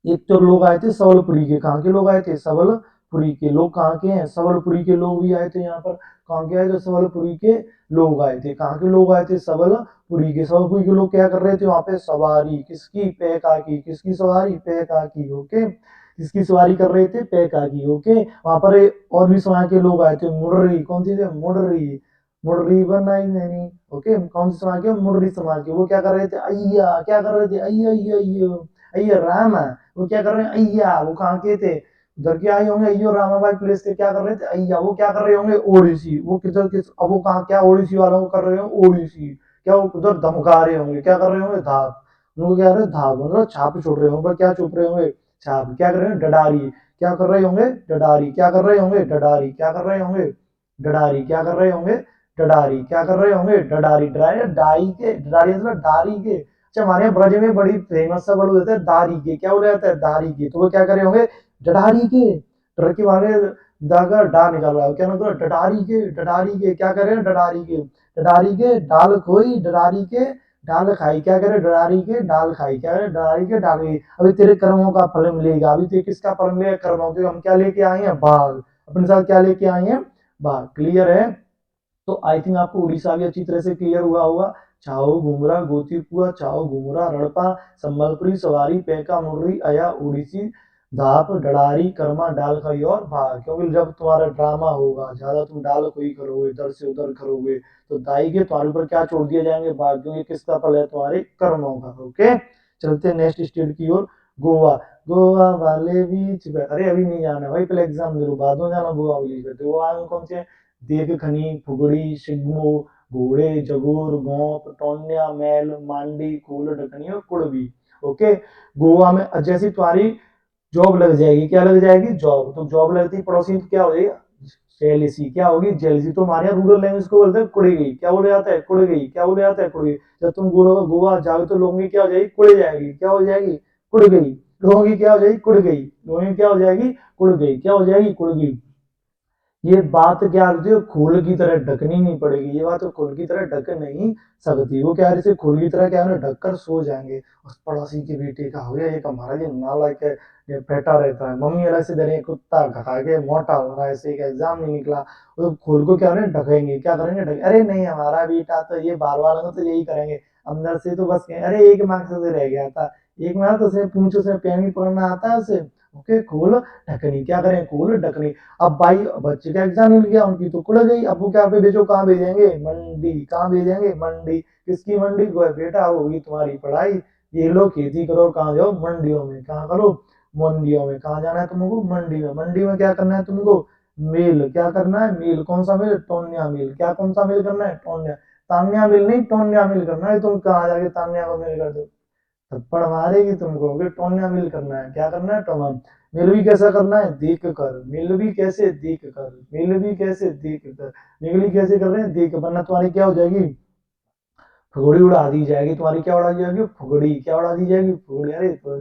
एक तो लोग आए थे सबलपुरी के, कहाँ के लोग आए थे, सबलपुरी के लोग, कहाँ के हैं, सबलपुरी के लोग भी आए थे यहाँ पर, कहाँ के आए थे, सबलपुरी के लोग आए थे, कहाँ के लोग आए थे, सबलपुरी के, सबलपुरी के लोग क्या कर रहे थे वहां पे, सवारी, किसकी, पैका की, किसकी सवारी, पैका की, ओके, किसकी सवारी कर रहे थे, पैका की, ओके। वहां पर और भी समाज के लोग आए थे, मुर्री, कौन सी थे, मुर्री, मुर्री बनाई मैंने, ओके, कौन सी समाज के, मुर्री समाज के, वो क्या कर रहे थे, अय्या, क्या कर रहे थे, अय्या अय्या अय्या अय्या राम है, वो क्या कर रहे हैं, अय्या, वो कहाँ के थे, उधर के आए होंगे, अय्यो रामाबाई प्लेस के, क्या कर रहे थे, अय्या, वो क्या कर रहे होंगे, ओडिसी, वो किधर किस, अब वो कहाँ, क्या ओडिसी वालों को कर रहे हो, ओडिसी, क्या वो उधर धमका रहे होंगे, क्या कर रहे होंगे, धाप, उनको क्या कर रहे हैं, धाप, मतलब छाप छोड़ रहे होंगे, क्या छुप रहे होंगे, छाप, क्या कर रहे हैं, डडारी, क्या कर रहे होंगे, डडारी, क्या कर रहे होंगे, डडारी, क्या कर रहे होंगे, डडारी, क्या कर रहे होंगे, डडारी, क्या कर रहे होंगे, डडारी, डडारी, डाई के, डडारी मतलब डारी के। अच्छा हमारे यहाँ ब्रज में बड़ी फेमस सा वर्ड होता है दारी के, क्या बोला जाता है, दारी के, तो वो क्या करे होंगे, डडारी के, डर के मारे दागा डा निकल रहा है, क्या मतलब डडारी के, डडारी के, क्या करे, डडारी के, डडारी के डाल खोई, डडारी के डाल खाई, क्या करे, डडारी के डाल खाई, क्या करे, डडारी के डाल खाई। अभी तेरे कर्मों का फल मिलेगा, अभी तेरे किसका फल मिलेगा, कर्मों के, हम क्या लेके आए हैं, भाग, अपने साथ क्या लेके आए हैं, भाग। क्लियर है। तो आई थिंक आपको उड़ीसा भी अच्छी तरह से क्लियर हुआ होगा। छाओ घुमरा गोतीपुआ, छाओ घुमरा रणपा, संबलपुरी सवारी, पैका मुर्री, अया उड़ीसी, धाप डडारी, कर्मा डाल खाई और भाग। क्योंकि जब तुम्हारा ड्रामा होगा, ज्यादा तुम डाल कोई करोगे, इधर से उधर करोगे, तो दाई के तुम्हारे ऊपर क्या छोड़ दिए जाएंगे, भाग, क्योंकि किसका फल है, तुम्हारे कर्मों का, ओके। चलते नेक्स्ट स्टेट की ओर, गोवा, गोवा वाले बीच पे, अरे अभी नहीं जाना भाई, पहले एग्जाम दे लो, बाद में जाना गोवा बीच पे। तो गोवा में कौन से, देखखनी, फुगड़ी, शिगमो, घोड़े, जगोर, गोप, टोन्या, मैल, मांडी, कूल, ढकनी और कुड़बी, ओके। गोवा में जैसी तुम्हारी जॉब लग जाएगी, क्या लग जाएगी, जॉब, तो जॉब लगती पड़ोसी तो क्या हो जाएगी, जेलिसी, क्या होगी, जेलिसी। तो हमारे यहाँ रूरल लैंग्वेज को बोलते हैं कुड़ गई, क्या बोला जाता है, कुड़ गई, क्या बोला जाता है, कुड़ गई। जब तुम गोवा जाओगे तो लोगों की क्या हो जाएगी, कुड़ जाएगी, क्या हो जाएगी, कुड़ गई, लोगों की क्या हो जाएगी, कुड़ गई, लोगों की क्या हो जाएगी, कुड़ गई, क्या हो जाएगी, कुड़ गई। ये बात क्या होती है, खोल की तरह ढकनी नहीं पड़ेगी, ये बात तो खोल की तरह ढक नहीं सकती। वो क्या है, इसे खोल की तरह क्या है ना ढक कर सो जाएंगे। उस पड़ोसी के बेटे का हो गया, ये हमारा ये नालायक है, ये बैठा रहता है, मम्मी अलग से दे रही है, कुत्ता खा के मोटा हो रहा है, ऐसे एक एग्जाम नहीं निकला। तो खोल को क्या करें, ढकेंगे, क्या करेंगे ढक, अरे नहीं हमारा बेटा तो ये बार बार तो यही करेंगे। अंदर से तो बस अरे एक मार्क्स से रह गया था, एक मार्क्स तो उसे पूछ, उसे पेन भी पढ़ना आता है उसे। ओके, खोल ढकनी, क्या करें, खोल ढकनी। अब भाई बच्चे का एग्जाम मिल गया, उनकी तो कुड़ गई, अब वो क्या पे भेजो, कहाँ भेजेंगे, मंडी, कहाँ भेजेंगे, मंडी। किसकी मंडी, को बेटा होगी तुम्हारी पढ़ाई, ये लो खेती करो, कहाँ जाओ, मंडियों में, कहाँ करो, मंडियों में। कहाँ जाना है तुमको, मंडी में। मंडी में क्या करना है तुमको, मेल, क्या करना है, मेल, कौन सा मेल, टोन्या मेल, क्या कौन सा मेल करना है, टोन्या, तान्या मेल नहीं, टोन्या मेल करना है। तुम कहाँ जाके तान्या को मेल कर दो, थप्पड़ मारेगी तुमको। फिर टोन्या मिल करना है, क्या करना है, टोना। मिल भी कैसा करना है, देख कर, मिल भी कैसे, देख कर, मिल भी कैसे, देख कर। मिगली कैसे कर रहे हैं, देख, वरना तुम्हारी क्या हो जाएगी, फुगड़ी उड़ा दी जाएगी तुम्हारी, क्या उड़ा दी जाएगी, फुगड़ी, क्या उड़ा दी जाएगी, फुगड़ी। अरे तो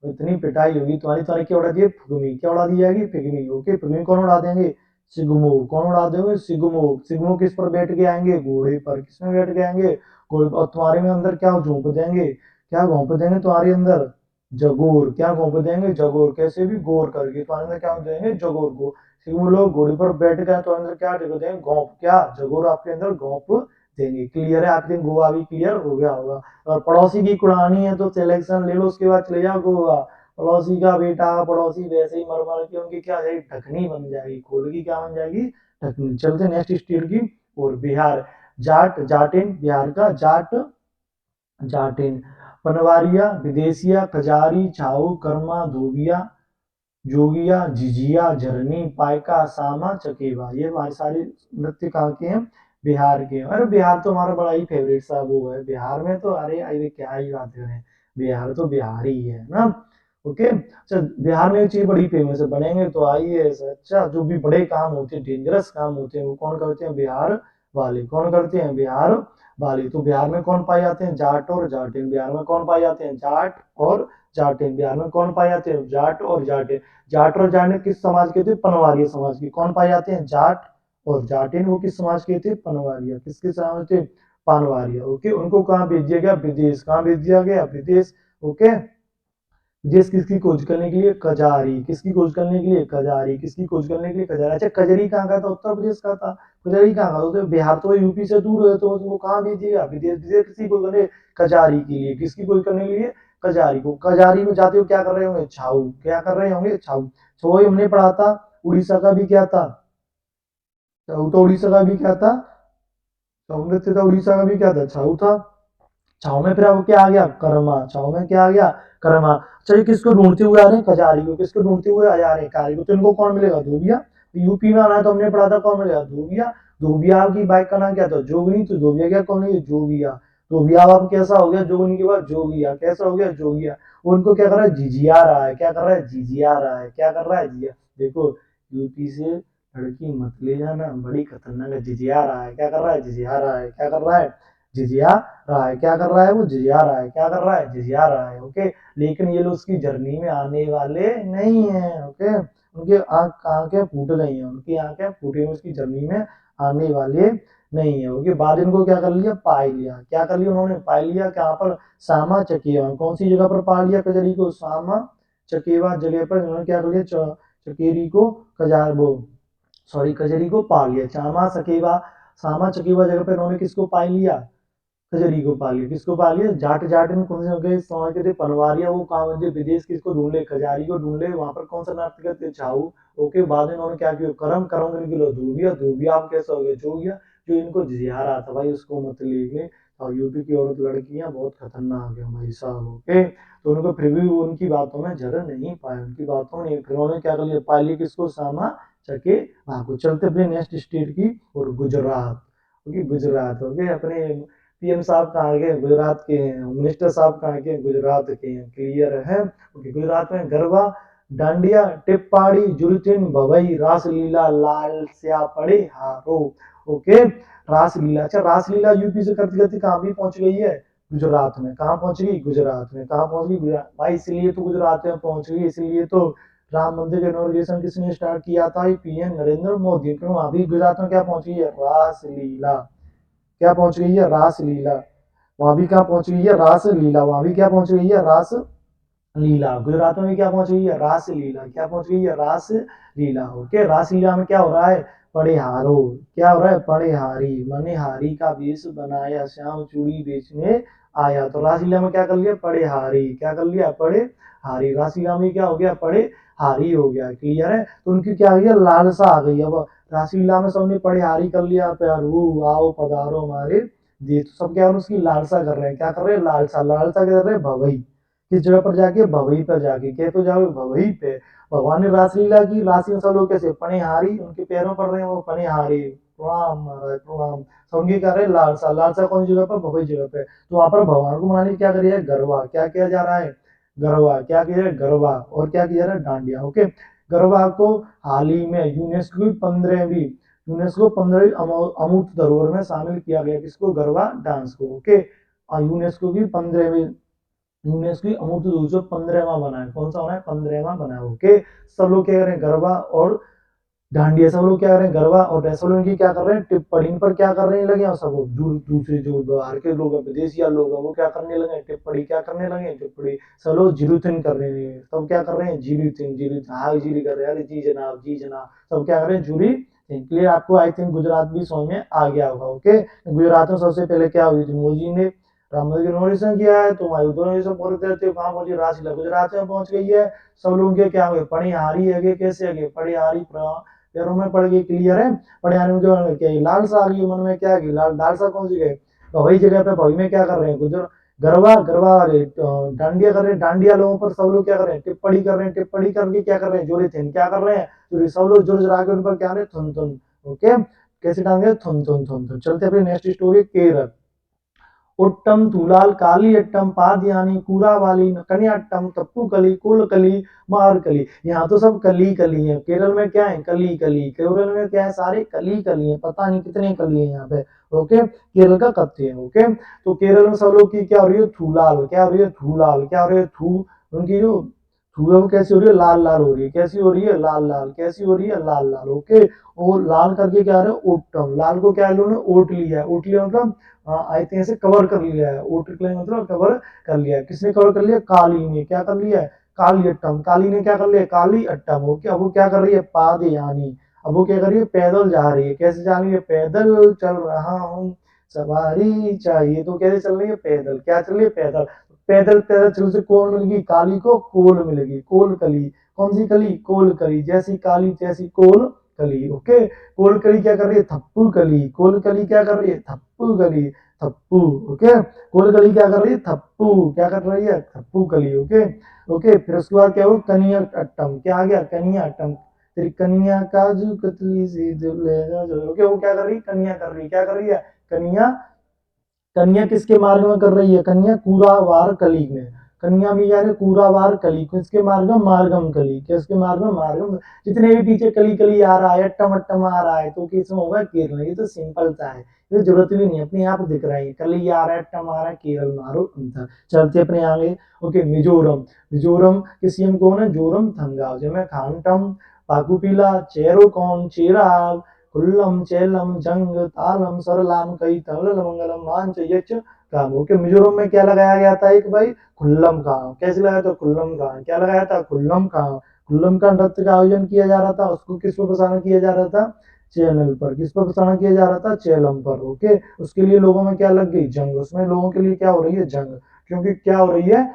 इतनी पिटाई होगी तुम्हारी, तुम्हारी क्या उड़ा दी, फुगमी, क्या उड़ा दी जाएगी, पिगमी। ओके, पिगमी कौन उड़ा देंगे, सिगमो, कौन उड़ा देंगे, सिगमो। सिगमो किस पर बैठ के आएंगे, घोड़े पर, किसमें बैठ के आएंगे, घोड़े। और तुम्हारे में अंदर क्या झोंप देंगे, क्या घोंप देंगे तुम्हारे अंदर, जगोर, क्या घोंप देंगे, जगोर, कैसे भी गोर करके तुम्हारे अंदर क्या देंगे, जगोर को। सिगमो लोग घोड़े पर बैठ गए तो अंदर क्या देंगे, घोंप, क्या जगोर आपके अंदर घोंप देंगे। क्लियर है, आपके गोवा भी क्लियर हो गया होगा। और पड़ोसी की कुड़ानी है तो सिलेक्शन ले लो, उसके बाद चले जाओ गोवा। पड़ोसी का बेटा, पड़ोसी वैसे ही मर मर के उनकी क्या हो जाएगी, ढकनी बन जाएगी, खोल की क्या बन जाएगी, ढकनी। चलते नेक्स्ट स्टेट की और, बिहार। जाट, जाटिन, बिहार का जाट, जाटिन। पनवारिया, विदेशिया, कजारी, छाऊ, कर्मा, धोबिया, जोगिया, झिझिया, झरनी, पाइका, सामा, चकेवा। ये हमारे सारे नृत्य कहाँ के हैं, बिहार के। अरे बिहार तो हमारा बड़ा ही फेवरेट सा वो है, बिहार में तो अरे अरे क्या ही बात करें, बिहार तो बिहार ही है ना। ओके, अच्छा, बिहार में ये चीज बड़ी फेमस है, बनेंगे तो आइए। अच्छा, जो भी बड़े काम होते हैं, डेंजरस काम होते हैं, वो कौन करते हैं, बिहार वाले। कौन करते हैं, बिहार वाले। तो बिहार में कौन पाए जाते हैं, जाट और जाटिन। बिहार में कौन पाए जाते हैं, जाट और जाटिन। बिहार में कौन पाए जाते हैं, जाट और जाटिन। जाट और जाटिन किस समाज के थे, पनवारिया समाज की। कौन पाए जाते हैं, जाट और जाटिन, वो किस समाज के थे, पनवारिया। किसके समाज थे, पानवारिया। ओके, उनको कहाँ भेज दिया गया, विदेश। कहाँ भेज दिया गया, विदेश। ओके, विदेश किसकी खोज करने के लिए, कजारी। किसकी खोज करने के लिए, कजारी। किसकी खोज करने के लिए, कजारी। अच्छा, कजरी कहाँ का था, उत्तर प्रदेश का था। कजरी कहाँ का था, तो बिहार तो यूपी से दूर है, तो उसको कहाँ भेजिएगा, विदेश। विदेश किसकी खोज करने, कजारी के लिए। किसकी खोज करने के लिए, कजारी को। कजारी में जाते हो क्या कर रहे होंगे, छाऊ, क्या कर रहे होंगे, छाऊ। छो हमने पढ़ा था, उड़ीसा का भी क्या था, छाऊ तो उड़ीसा का भी क्या था, छाऊ नृत्य था, उड़ीसा का भी क्या था, छाऊ था। छाव में फिर अब क्या आ गया, कर्मा। छाव में क्या आ गया, कर्मा। अच्छा, ये किसको ढूंढते हुए आ रहे हैं, कजारी को। किसको ढूंढते हुए आ जा रहे हैं, कारी को। तो इनको कौन मिलेगा, धोबिया। यूपी में आना है तो हमने पढ़ा था, कौन मिलेगा, धोबिया। धोबिया की बाइक का नाम क्या था, जोगनी। तो धोबिया क्या, कौन है, जोगिया। धोबिया अब कैसा हो गया, जोगनी के बाद जोगिया, कैसा हो गया, जोगिया। उनको क्या कर रहा है, झिझिया रहा है, क्या कर रहा है, झिझिया रहा है, क्या कर रहा है, झिझिया। देखो, यूपी से लड़की मत ले जाना, बड़ी खतरनाक है। झिझिया रहा है, क्या कर रहा है, झिझिया रहा है, क्या कर रहा है, झिझिया रहा है, क्या कर रहा है, वो झिझिया रहा है, क्या कर रहा है, झिझिया रहा है। ओके, लेकिन ये लोग उसकी जर्नी में आने वाले नहीं है। ओके, उनकी आंखें फूट गई हैं, उनकी आंखें फूटी हुई, उसकी जर्नी में आने वाले नहीं है। ओके, बाद इनको क्या कर लिया, पाई लिया। क्या कर लिया उन्होंने, पाई लिया, कहाँ पर, सामा चकेवा। कौन सी जगह पर पा लिया कजरी को, सामा चकेवा जगह पर इन्होंने क्या कर लिया, चकेरी को, कजार वो, सॉरी, कजरी को पा लिया। चामा सकेवा, सामा चकेवा जगह पर इन्होंने किसको पाई लिया, कजरी को पा लिया। किसको पा लिया, जाट। जाट में कौन से हो गए, समाज के थे, पनवारिया, वो कहाँ बचे, विदेश। किसको ढूंढ ले, कजारी को ढूंढ ले, वहां पर कौन सा नाट्य करते, छाऊ। ओके, बाद में इन्होंने क्या किया, करम, करम करने के लिए धोबिया। धोबिया आप कैसा हो गया, जोगिया। जो इनको झिझिया रहा था भाई, उसको मत लेके। और यूपी की औरत लड़कियां बहुत खतरनाक है भाई साहब। ओके, तो उनको फिर भी वो उनकी बातों में जर नहीं पाए, उनकी बातों में फिर उन्होंने क्या कर लिया, पा लिया किसको, सामा चके वहां को। चलते अपने नेक्स्ट स्टेट की और, गुजरात। ओके, गुजरात। ओके, अपने पीएम साहब कहाँ के, गुजरात के हैं। मिनिस्टर साहब कहाँ के, गुजरात के हैं। क्लियर है। ओके, गुजरात में गरबा, डांडिया, टिप्पाड़ी, जुलचिन, भवई, रासलीला, लाल स्या पड़े हारो। ओके, रासलीला। अच्छा, रासलीला यूपी से करती करती कहाँ भी पहुंच गई है, गुजरात में। कहाँ पहुंच गई, गुजरात में। कहाँ पहुंच गई, गुजरात भाई, इसलिए तो गुजरात में पहुंच गई, इसलिए तो राम मंदिर का इनॉग्रेशन किसने स्टार्ट किया था? पीएम नरेंद्र मोदी। क्यों? वहां भी गुजरात में क्या पहुंच गई है? रासलीला। क्या पहुंच गई है? रासलीला। वहां भी क्या पहुंच गई है? रासलीला। वहां भी क्या पहुंच गई है? रास लीला। गुजरात में भी क्या पहुंच गई है? रास लीला। क्या पहुंच गई है? रास लीला। ओके, रास लीला में क्या हो रहा है? पड़ेहारो। क्या हो रहा है? पड़ेहारी मनिहारी का वेश बनाया, श्याम चूड़ी बेचने आया। तो रासलीला में क्या कर लिया? पड़ेहारी। क्या कर लिया? पड़ेहारी। रासलीला में क्या हो गया? पड़ेहारी हो गया। क्लियर है? तो उनकी क्या आ गई? लालसा आ गई। अब रासलीला में सबने पड़ेहारी कर लिया, प्यारू आओ पधारो हमारे देश। तो सब क्या उसकी लालसा कर रहे हैं। क्या कर रहे हैं? लालसा। लालसा क्या कर रहे हैं? भवई। किस जगह पर जाके? भवई पर जाके। क्या तो जाओ भवई पे। भगवान ने रासलीला की। रासलीला सब लोग कैसे? पणेहारी। उनके पैरों पर रहे हैं वो पणेहारी। प्रणाम महाराज प्रणाम। सब उनकी कर रहे हैं लालसा। लालसा कौन सी जगह पर? भवई जगह पे। तो वहां पर भगवान को मनाने क्या करिए? गरबा। क्या किया जा रहा है? गरबा। क्या किया जाए? गरबा। और क्या किया जा रहा है? डांडिया। ओके, गरबा को हाल ही में यूनेस्को की 15वीं अमूर्त धरोहर में शामिल किया गया। किसको? गरबा डांस को। ओके, यूनेस्को की 15वीं यूनेस्को की अमूर्त 215वां बना है। कौन सा बना है? 15वां बना है। ओके, सब लोग क्या करें? गरबा और डांडिया। सब लोग क्या कर रहे हैं? गरबा और रेसलिंग की क्या कर रहे हैं? टिप्पणी पर क्या कर रहे लगे? और सब दूसरे जो बाहर के लोग हैं, विदेशी लोग हैं, वो क्या करने लगे? टिप्पणी क्या करने लगे? टिप्पणी। सब लोग जीरुतिन कर रहे हैं। सब क्या कर रहे हैं? जीरुतिन जीरुतिन हाँ जीरी कर रहे हैं। अरे जी जनाब जी जनाब। सब क्या कर रहे हैं? जूरी। क्लियर? आपको आई थिंक गुजरात भी समझ में आ गया होगा। ओके, गुजरात में सबसे पहले क्या हुई थी? मोदी ने राम मंदिर का इनॉग्रेशन किया है। तो वहां दोनों सब बोल रहे थे कहाँ पहुंची? रासलीला गुजरात में पहुंच गई है। सब लोग के क्या हुए? पणिहारी है। कैसे आगे? पणिहारी पैरों में पड़ गई। क्लियर है? पड़िहारी में क्या? लालसा आ गई मन में। क्या की लालसा कौन सी गई? भवई जगह पे। भवई में क्या कर रहे हैं? गुजर गरबा गरबा वाले डांडिया कर रहे हैं। डांडिया लोगों पर सब लोग क्या कर रहे हैं? टिप्पणी कर रहे हैं। टिप्पणी करके क्या कर रहे हैं? जोरे थे क्या कर रहे हैं? जोरे सब लोग जोर जरा के उन पर क्या रहे? थुन थुन। ओके, कैसे डालेंगे? थुन थुन थुन थुन। चलते अपनी नेक्स्ट स्टोरी। केरल। उट्टम तुलाल काली अट्टम पादयानी कूरा वाली कन्याट्टम तप्पू कली कुल कली मार कली। यहाँ तो सब कली कली है। केरल में क्या है? कली कली। केरल में क्या है? सारे कली कली है। पता नहीं कितने कली है यहाँ पे। ओके, केरल का कथ्य है। ओके, तो केरल में सब लोग की क्या हो रही है? थूलाल। क्या हो रही है? थूलाल। क्या हो रही है? थू उनकी जो थू है वो कैसी हो रही है? लाल लाल हो रही है। कैसी हो रही है? लाल लाल। कैसी हो रही है? लाल लाल। ओके, और लाल करके क्या है? ओटम। लाल को क्या इन्होंने? ओट लिया है। ओट लिया मतलब आई थिंक ऐसे कवर कर लिया है। ओट मतलब कवर कर लिया है। किसने कवर कर लिया? काली ने। क्या कर लिया है? काली अट्टम। काली ने क्या कर लिया? काली अट्टम। ओके, अब वो क्या कर रही है? पादयानी। अब वो क्या कर रही है? पैदल जा रही है। कैसे जा रही है? पैदल चल रहा हूँ सवारी चाहिए। तो कैसे चल रही है? पैदल। क्या चल रही है? पैदल। पैदल पैदल चल से कौन मिलेगी? काली को कोल मिलेगी। कोल कली। कौन सी कली? कोल कली। जैसी काली तैसी कोल कली। ओके, कोल कली क्या कर रही है? थप्पू कली। कोल कली क्या कर रही है? थप्पू कली। थप्पू। ओके, कोल कली क्या कर रही है? थप्पू। क्या कर रही है? थप्पू कली। ओके, ओके, फिर उसके बाद क्या हो? कनिया अट्टम। क्या आ गया? कनिया अट्टम। तेरी कनिया काजू कतली सी ओके, वो क्या कर रही है? कन्या कर रही है। क्या कर रही है? कन्या। कन्या किसके मार्ग में कर रही है? कन्या कूरावार कली में। कन्या भी यानी कूरावार कली। किसके मार्ग में? मार्गम कली। किसके मार्ग में? मार्गम। जितने भी पीछे कली कली आ रहा है, अट्टम अट्टम आ रहा है, तो किसमें होगा? केरल। ये तो सिंपल सा है, ये जरूरत भी नहीं, अपने आप दिख रहा है। कली आ रहा है, अट्टम आ रहा है, केरल मारो अंतर। चलते अपने आगे। ओके, मिजोरम। मिजोरम के सीएम कौन है? जोरम थंगा। जिसमें खानटम पाकुपिला चेरो कौन चेराग कुल्लम चेलम जंग तालम सरलाम कई तमिल मंगलम मांच यच काम। ओके, मिजोरम में क्या लगाया गया था? एक भाई खुल्लम खां। कैसे लगाया था? खुल्लम खां। क्या लगाया था? खुल्लम खां। खुल्लम का नृत्य का आयोजन किया जा रहा था। उसको किस पर प्रसारण किया जा रहा था? चैनल पर। किस पर प्रसारण किया जा रहा था? चैनल पर। ओके, उसके लिए लोगों में क्या लग गई? जंग। उसमें लोगों के लिए क्या हो रही है? जंग। क्योंकि क्या हो रही है?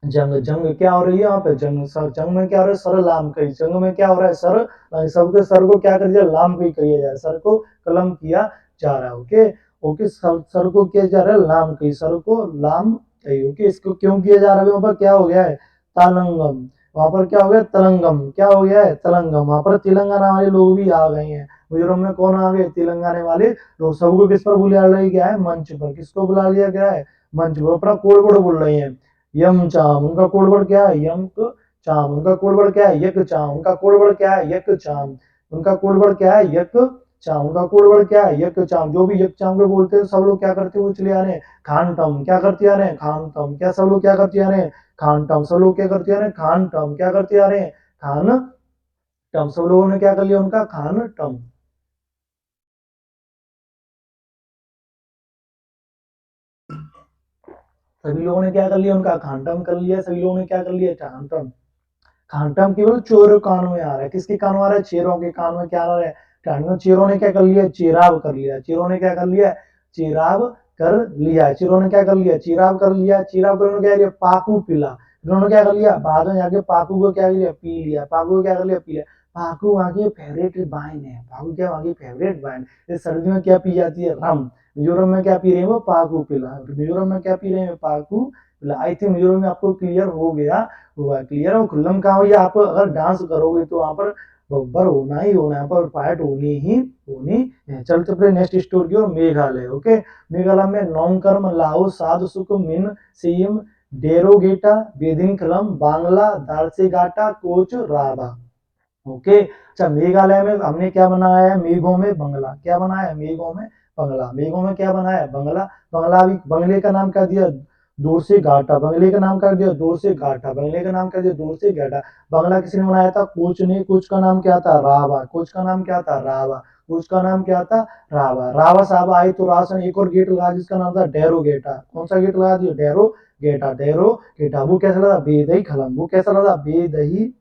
जंग। जंग क्या हो रही है? यहाँ पे जंग। जंग में क्या हो रहा है? सर लाम कई। जंग में क्या हो रहा है? सर सबके सर को क्या कर दिया? लाम कई किया जा रहा है। सर को कलम किया जा रहा है। ओके, ओके, सर को किया जा रहा है लाम कई। सर को लाम कई। ओके, इसको क्यों किया जा रहा है? वहां पर क्या हो गया है? तालंगम। वहां पर क्या हो गया? तलंगम। क्या हो गया है? तलंगम। वहां पर तेलंगाना वाले लोग भी आ गए हैं। मिजोरम में कौन आ गए? तेलंगाना वाले लोग। सबको किस पर बुला लिया गया है? मंच पर। किसको बुला लिया गया है? मंच पर। अपना कोड वर्ड बोल रहे हैं। यम चाम। उनका कोड वर्ड क्या है? यम चाम। उनका कोड वर्ड क्या है? यक चाम। उनका कोड वर्ड क्या है? यक चाम। उनका कोड वर्ड क्या है? यक चाम। उनका कोड वर्ड क्या है? यक चाम। जो भी यक चाम को बोलते हैं सब लोग क्या करते हुए चले आ रहे हैं? खानटम। क्या करते आ रहे हैं? खानटम। क्या सब लोग क्या करते आ रहे हैं? खानटम। सब लोग क्या करते आ रहे हैं? खानटम। क्या करते आ रहे हैं? खान टम, सब लोगों ने क्या कर लिया उनका खान टम। सभी लोगों ने क्या कर लिया उनका खानटम कर लिया, सभी लोगों ने क्या कर लिया खानटम। खानटम केवल चोरों कान में आ रहा है, किसके कान में आ रहा है, चेरों के कान में क्या आ रहा है, टांगों। चेरों ने क्या कर लिया, चेराव कर लिया, चेरों ने क्या कर लिया, चेराव कर लिया, चेरों ने क्या कर लिया, चेराव कर लिया, चेराव करने क्या किया, पाकू पिला, इन्होंने क्या कर लिया, बाद में जाके पाकू को क्या किया, पी लिया, पाकू को क्या कर लिया, पी लिया। पाकू वहाँ की फेवरेट वाइन है, पाकू क्या वहाँ की फेवरेट वाइन, इस सर्दी में क्या पी जाती है, रम। मिजोरम में क्या पी रहे हैं वो, पाकू पिला, मिजोरम में क्या पी रहे हैं, पाकू पिला। आई थिंक मिजोरम में आपको क्लियर हो गया हुआ, क्लियर हो। खुल्लम कहाँ हुई, आप अगर डांस करोगे तो वहां पर बब्बर होना ही होना है, पर पार्ट होनी ही होनी है। चलते अपने नेक्स्ट स्टोर की ओर, मेघालय। ओके, मेघालय में नोंगकर्म लाओ साध सुख मिन सीम डेरोगेटा बेदिंखलम बांग्ला दारसेगाटा कोच राबा। ओके, अच्छा मेघालय में हमने क्या बनाया है, मेघों में बंगला, क्या बनाया है, मेघों में बंगला, मेघों में क्या बनाया है, बंगला। बंगला भी, बंगले का नाम क्या दिया, दूर से घाटा, बंगले का नाम कर दिया दूर से घाटा, बंगले का नाम कर दिया दूर से घाटा। बंगला किसने बनाया था, कोच ने, कोच का नाम क्या था, रावा, कोच का नाम क्या था, रावा, कोच का नाम क्या था, रावा। रावा साहब आई तो राशन एक और गेट लगा जिसका नाम था डेरो गेटा, कौन सा गेट लगा दिया, डेरो गेटा, डेरो गेटा। वो कैसा लगा, बेदही खलम, वो कैसा लगा, बेदही,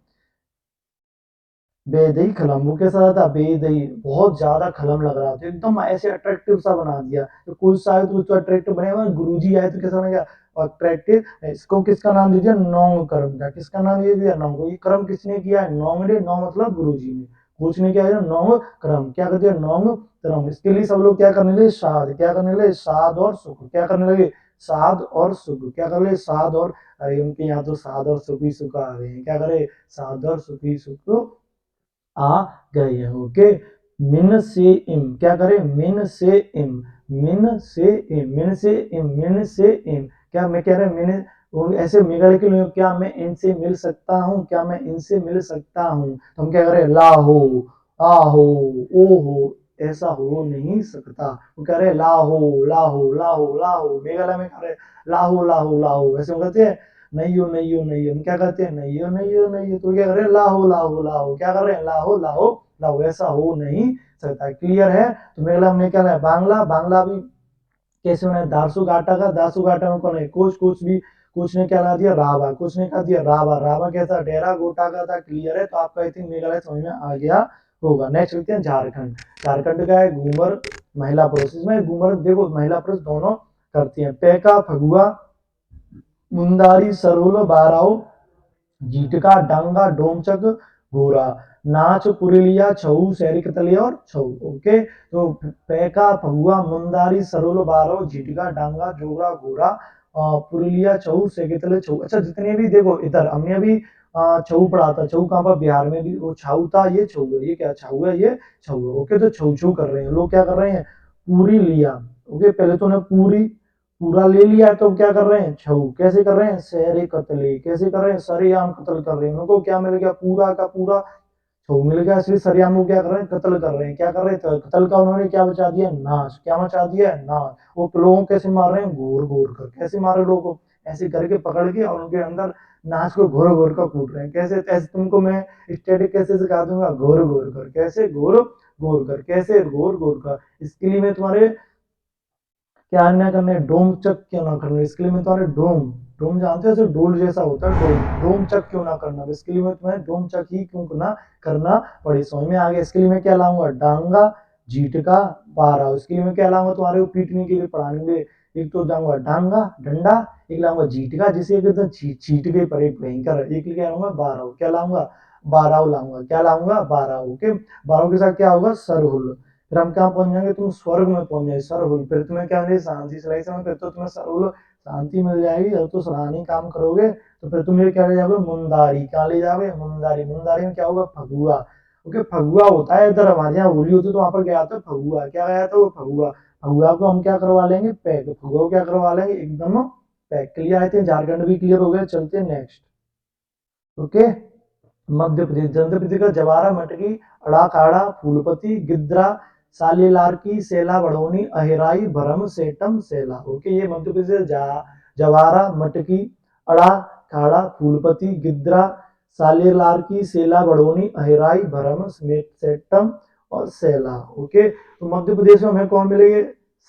बेदही खलम, वो कैसा था, बेदही, बहुत ज्यादा खलम लग रहा था, एकदम ऐसे अट्रैक्टिव सा बना दिया। तो कुछ आए तो अट्रैक्टिव बने हुए, गुरुजी आए तो कैसा बन गया, अट्रैक्टिव। इसको किसका नाम दे दिया, नौंग कर्म का, किसका नाम दे दिया, नौंग। ये कर्म किसने किया है, नौंग ने, नौ मतलब गुरुजी ने, कुछ ने क्या किया, नौंग कर्म, क्या कर दिया, नौंग कर्म। इसके लिए सब लोग क्या करने लगे, साध, क्या करने लगे, साध और सुख, क्या करने लगे, साध और सुख, क्या कर ले, साध और, अरे उनके यहाँ तो साध और सुख ही सुख आ रहे हैं, क्या करे, साध और सुख ही सुख आ गए हैं। ओके, मिन से इम, क्या करें, मिन से इम, मिन से इम, मिन से इम, मिन से इम, क्या मैं कह रहे हैं, मैंने ऐसे मेघालय के लोग, क्या मैं इनसे मिल सकता हूँ, क्या मैं इनसे मिल सकता हूँ, तो हम क्या करें, लाहो, आहो, ओहो, ऐसा हो नहीं सकता। वो कह रहे लाहो, लाहो, लाहो, लाहो, मेघालय में कह रहे लाहो, लाहो, लाहो, ऐसे हम कहते हैं, नहीं हो, नहीं हो, नहीं हो, हम क्या कहते हैं, नहीं हो, नहीं हो, नहीं हो, तो क्या कर रहे हैं, लाहो, लाहो, लाहो, क्या कर रहे हैं, लाहो, लाहो, लाहो, ऐसा हो नहीं सकता। क्लियर है। तो मेघालय हमने क्या है, बांग्ला, बांग्ला भी कैसे होना है, दासू घाटा का, दासू घाटा में कौन है, कोच, कोच भी, कोच ने क्या ला दिया, रावा, कोच ने क्या दिया, रावा, रावा कैसा, डेरा गोटा का था। क्लियर है, तो आपका आई थिंक मेघालय समझ में आ गया होगा। नेक्स्ट लिखते हैं झारखंड। झारखंड का है घूमर महिला पुरुष, इसमें घूमर देखो महिला पुरुष दोनों करती हैं। पैका फगुआ मुंदारी सरोल बाराओ जीटका डांगा डोमचक गोरा नाच पुरुलिया छऊ शहरी कतले और छऊ। ओके, तो पैका फगुआ मुंदारी सरोल बारो झिटका डांगा जोरा गोरा पुरुलिया छऊ सेकेतले छऊ। अच्छा, जितने भी देखो इधर हमने अभी छऊ पढ़ा था, छऊ कहाँ पर, बिहार में भी वो छऊ था, ये छऊ है, ये क्या छऊ है, ये छऊ है। ओके, तो छऊ छऊ कर रहे हैं लोग, क्या कर रहे हैं, पूरी लिया। ओके, पहले तो उन्हें पूरी पूरा ले लिया, तो क्या कर रहे हैं, छऊ, कैसे कर रहे हैं, शहरी कतले, कैसे कर रहे हैं, सरेआम कत्ल कर रहे हैं, उनको क्या मिल गया, पूरा का पूरा छऊ मिल गया, इसलिए सरेआम को क्या कर रहे हैं, कत्ल कर रहे हैं, क्या कर रहे हैं, कत्ल का उन्होंने क्या बचा दिया, नाश, क्या बचा दिया है, नाश। वो लोगों को कैसे मार रहे हैं, घोर घोर कर, कैसे मार रहे लोगों को, ऐसे करके पकड़ के और उनके अंदर नाश को घोर घोर कर कूट रहे हैं। कैसे, ऐसे तुमको मैं स्टैटिक कैसे सिखा दूंगा, घोर घोर कर, कैसे घोर घोर कर, कैसे घोर घोर कर। इसके लिए मैं तुम्हारे क्या ना करने, डोम चक क्यों ना करना, इसके लिए मैं तुम्हारे डोम, डोम जानते हो, डोल जैसा होता है डोम, डोम चक क्यों ना करना, इसके लिए मैं तुम्हें डोम चक ही क्यों ना करना पड़े। समझ में आ गया। इसके लिए मैं क्या लाऊंगा, डांगा झीटका बारह, इसके लिए मैं क्या लाऊंगा, तुम्हारे को पीटने के लिए, पढ़ाने के लिए। एक तो लाऊंगा डांगा डंडा, एक लाऊंगा झीटका जिसे एकदम छीट के परे भयंकर, एक लेके आऊंगा बारह, क्या लाऊंगा, बारह लाऊंगा, क्या लाऊंगा, बारह। ओके, बारह के साथ क्या होगा, सरहुल, फिर हम कहाँ पहुंच जाएंगे, तुम स्वर्ग में पहुंच जाए, सरहुल, फिर तुम्हें क्या मिलेगी, शांति, सही समय, फिर तो तुम्हें सरहुल शांति मिल जाएगी। जब तो सराहनीय काम करोगे तो फिर तुम ये क्या ले जाओगे, मुंदारी, क्या ले जाओगे, मुंदारी, मुंदारी में क्या होगा, फगुआ। ओके, फगुआ होता है इधर, हमारे यहाँ होली होती है तो वहां पर क्या आता है, फगुआ, क्या गया था वो, फगुआ। फगुआ को हम क्या करवा लेंगे, पैक, फगुआ को क्या करवा लेंगे, एकदम पैक। क्लियर आए थे, झारखंड भी क्लियर हो गया। चलते हैं नेक्स्ट। ओके, मध्य प्रदेश, मध्य प्रदेश का जवारा मटकी अड़ा काड़ा फूलपति गिद्रा सालीलार की सेला बढ़ोनी अहिराई भरम सेटम सेला। ओके, ये मध्य प्रदेश जवारा मटकी अड़ा खाड़ा फूलपति गिद्रा साले लारकी सेला बड़ोनी अहिराई भरम सेटम और सेला। ओके, तो मध्य प्रदेश में हमें कौन मिलेंगे,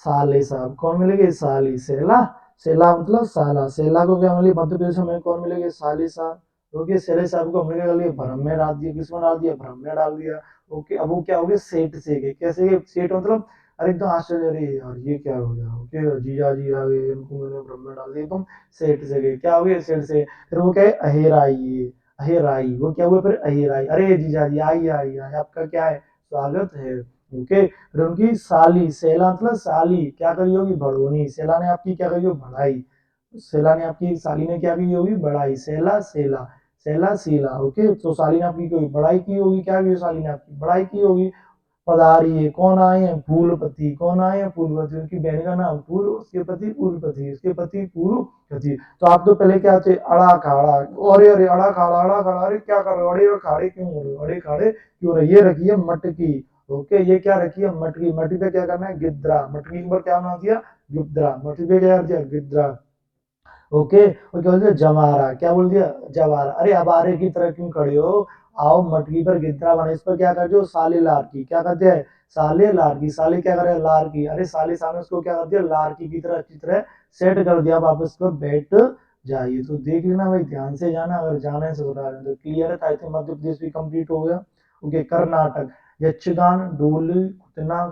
साले साहब। कौन मिलेंगे, साली। सेला, सेला मतलब साला, सेला को क्या मिलेगी मध्य प्रदेश में कौन मिलेंगे, साले साहब। ओके, सेले साहब को हमने क्या कर लिया, भ्रम में डाल दिया, किसमें डाल दिया, भ्रम में डाल दिया। ओके, अब वो क्या हो गया, सेठ से गए, कैसे गए, सेठ मतलब अरे एकदम आश्चर्य, अरे यार ये क्या हो गया। ओके, जीजा जी आ गए, उनको मैंने भ्रम में डाल दिया, एकदम सेठ से गए, क्या हो गया, सेठ से। फिर वो क्या है, अहेराई, अहेराई, वो क्या हुआ फिर, अहेराई, अरे जीजा जी आइए आइए आइए, आपका क्या है, स्वागत है। ओके, फिर उनकी साली, सेला मतलब साली, क्या करी होगी, बढ़ोनी, सेला ने आपकी क्या करी होगी, बढ़ाई, सेला ने आपकी साली ने क्या की होगी, बढ़ाई, सेला सेला, सेला सीला। ओके, तो साली ने आपकी कोई बढ़ाई की होगी, क्या की साली ने आपकी बढ़ाई की होगी। पधारिये, कौन आए हैं, फूलपति, कौन आए हैं, फूलपति, उनकी बहन का नाम फूल, उसके पति फूलपति, उसके पति फूलपति। तो आप तो पहले क्या थे, अड़ा खाड़ा, अरे अरे अड़ा खाड़ा, अड़ा खाड़ा, अरे क्या कर रहे हो, अड़े और खाड़े क्यों हो रहे हो, अड़े खाड़े क्यों हो रहे, ये रखी है मटकी। ओके, ये क्या रखी है, मटकी, मटकी पे क्या करना है, गिद्रा, मटकी के ऊपर क्या बना दिया, गिद्रा, मटकी पे क्या कर दिया, गिद्रा। ओके, और क्या बोल दिया, जवारा, क्या बोल दिया, जवारा, अरे अबारे की तरह क्यों खड़े हो, आओ मटकी पर गिद्रा बने, इस पर क्या कर दो, साले लार की, क्या कर दिया है, साले लार की, साले क्या करे, लार की, अरे साले सामने उसको क्या कर दिया, लार की तरह अच्छी तरह सेट कर दिया, वापस पर बैठ जाइए। तो देख लेना भाई, ध्यान से जाना, अगर जाना है तो तो क्लियर है। आई थिंक मध्य प्रदेश भी कंप्लीट हो गया। ओके, कर्नाटक, यक्षगान, डोल, कुतना,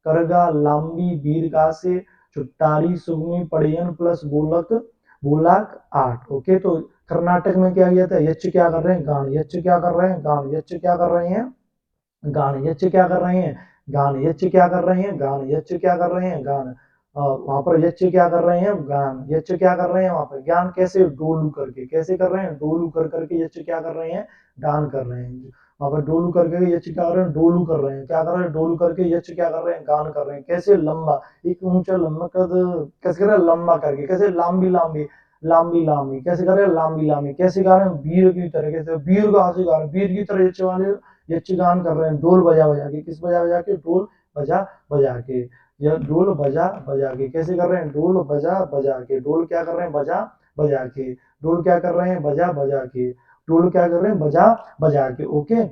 करगा, लांबी, वीरगासे, चुट्टारी, सुगमी, पड़ियन प्लस बोलक, बोलाक आठ। ओके, तो कर्नाटक में क्या किया था, यक्ष क्या कर रहे हैं, गान, यक्ष क्या कर रहे हैं, गान, यक्ष क्या कर रहे हैं, गान, यक्ष क्या कर रहे हैं, गान, यक्ष क्या कर रहे हैं, गान, यक्ष क्या कर रहे हैं, गान। वहां पर यक्ष क्या कर रहे हैं, गान, यक्ष क्या कर रहे हैं, वहां पर ज्ञान, कैसे, डोलू करके, कैसे कर रहे हैं, डोलू कर करके यक्ष क्या कर रहे हैं, गान कर रहे हैं। वहां पर डोलू करके यक्ष क्या कर रहे हैं, डोलू कर रहे हैं, क्या कर रहे हैं, डोलू करके यक्ष क्या कर रहे हैं, गान कर रहे हैं, कैसे, लंबा, एक ऊंचा लंबा कद, कैसे कर रहे हैं, लंबा करके, कैसे, लांबी लांबी, लांबी लांबी, कैसे कर रहे हैं, लांबी लांबी, कैसे गा रहे हैं, वीर की तरह, कैसे, वीर का से गा रहे हैं, वीर की तरह यक्ष वाले यक्षगान कर रहे हैं, ढोल बजा बजा के, किस बजा बजा के, ढोल बजा बजा के, या ढोल बजा बजा के, कैसे कर रहे हैं, ढोल बजा बजा के, ढोल क्या कर रहे हैं, बजा बजा के, ढोल क्या कर रहे हैं, बजा बजा के, ढोल क्या कर रहे हैं, बजा बजा के। ओके,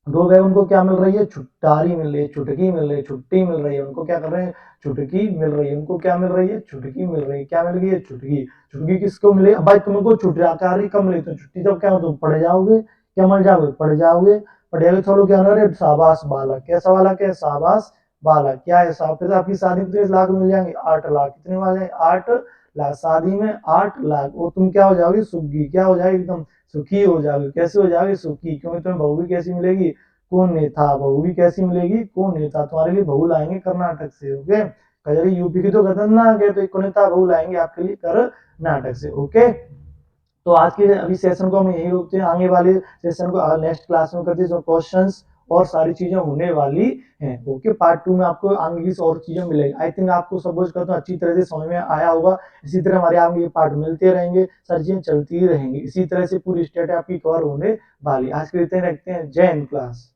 दो भाई उनको क्या मिल रही है, छुट्टारी मिल रही है, चुटकी मिल रही है, छुट्टी मिल रही है, उनको क्या कर रहे हैं, चुटकी मिल रही है, उनको क्या मिल रही है, छुटकी मिल रही है, क्या मिल रही है, छुटकी। छुटकी किसको मिले, भाई तुमको छुटकारी कब मिली, तो छुट्टी जब क्या हो, तुम पढ़ जाओगे, क्या मर जाओगे, पढ़ जाओगे, पढ़ेगा थोड़ा, क्या हो रहा है, शाबाश बालक, कैसा बालक है, शाबाश बालक, क्या है, फिर आपकी शादी में कितने लाख मिल जाएंगे, 8 लाख, कितने मिल जाएंगे, 8 लाख, शादी में 8 लाख, और तुम क्या हो जाओगे, सुखी, क्या हो जाएगी, एकदम सुखी हो जाओगे, कैसे हो जाओगे, सुखी, क्योंकि तुम्हें बहू भी कैसी मिलेगी, कौन नेता, बहू भी कैसी मिलेगी, कौन नेता, तुम्हारे लिए बहू लाएंगे कर्नाटक से। ओके, कजरी यूपी की तो खतरनाक है, तो एक नेता बहू लाएंगे आपके लिए कर्नाटक से। ओके, तो आज के अभी सेशन को हम यही रोकते हैं, आगे वाले सेशन को नेक्स्ट क्लास में करते हैं, क्वेश्चंस और सारी चीजें होने वाली हैं। ओके, पार्ट 2 में आपको आगे की और चीजें मिलेगी। आई थिंक आपको सपोज करता हूँ अच्छी तरह से समझ में आया होगा। इसी तरह हमारे आगे पार्ट मिलते रहेंगे, सारी चीजें चलती रहेंगी, इसी तरह से पूरी स्टेट आपकी कवर होने वाली। आज के लिए इतने रखते हैं, जय हिंद क्लास।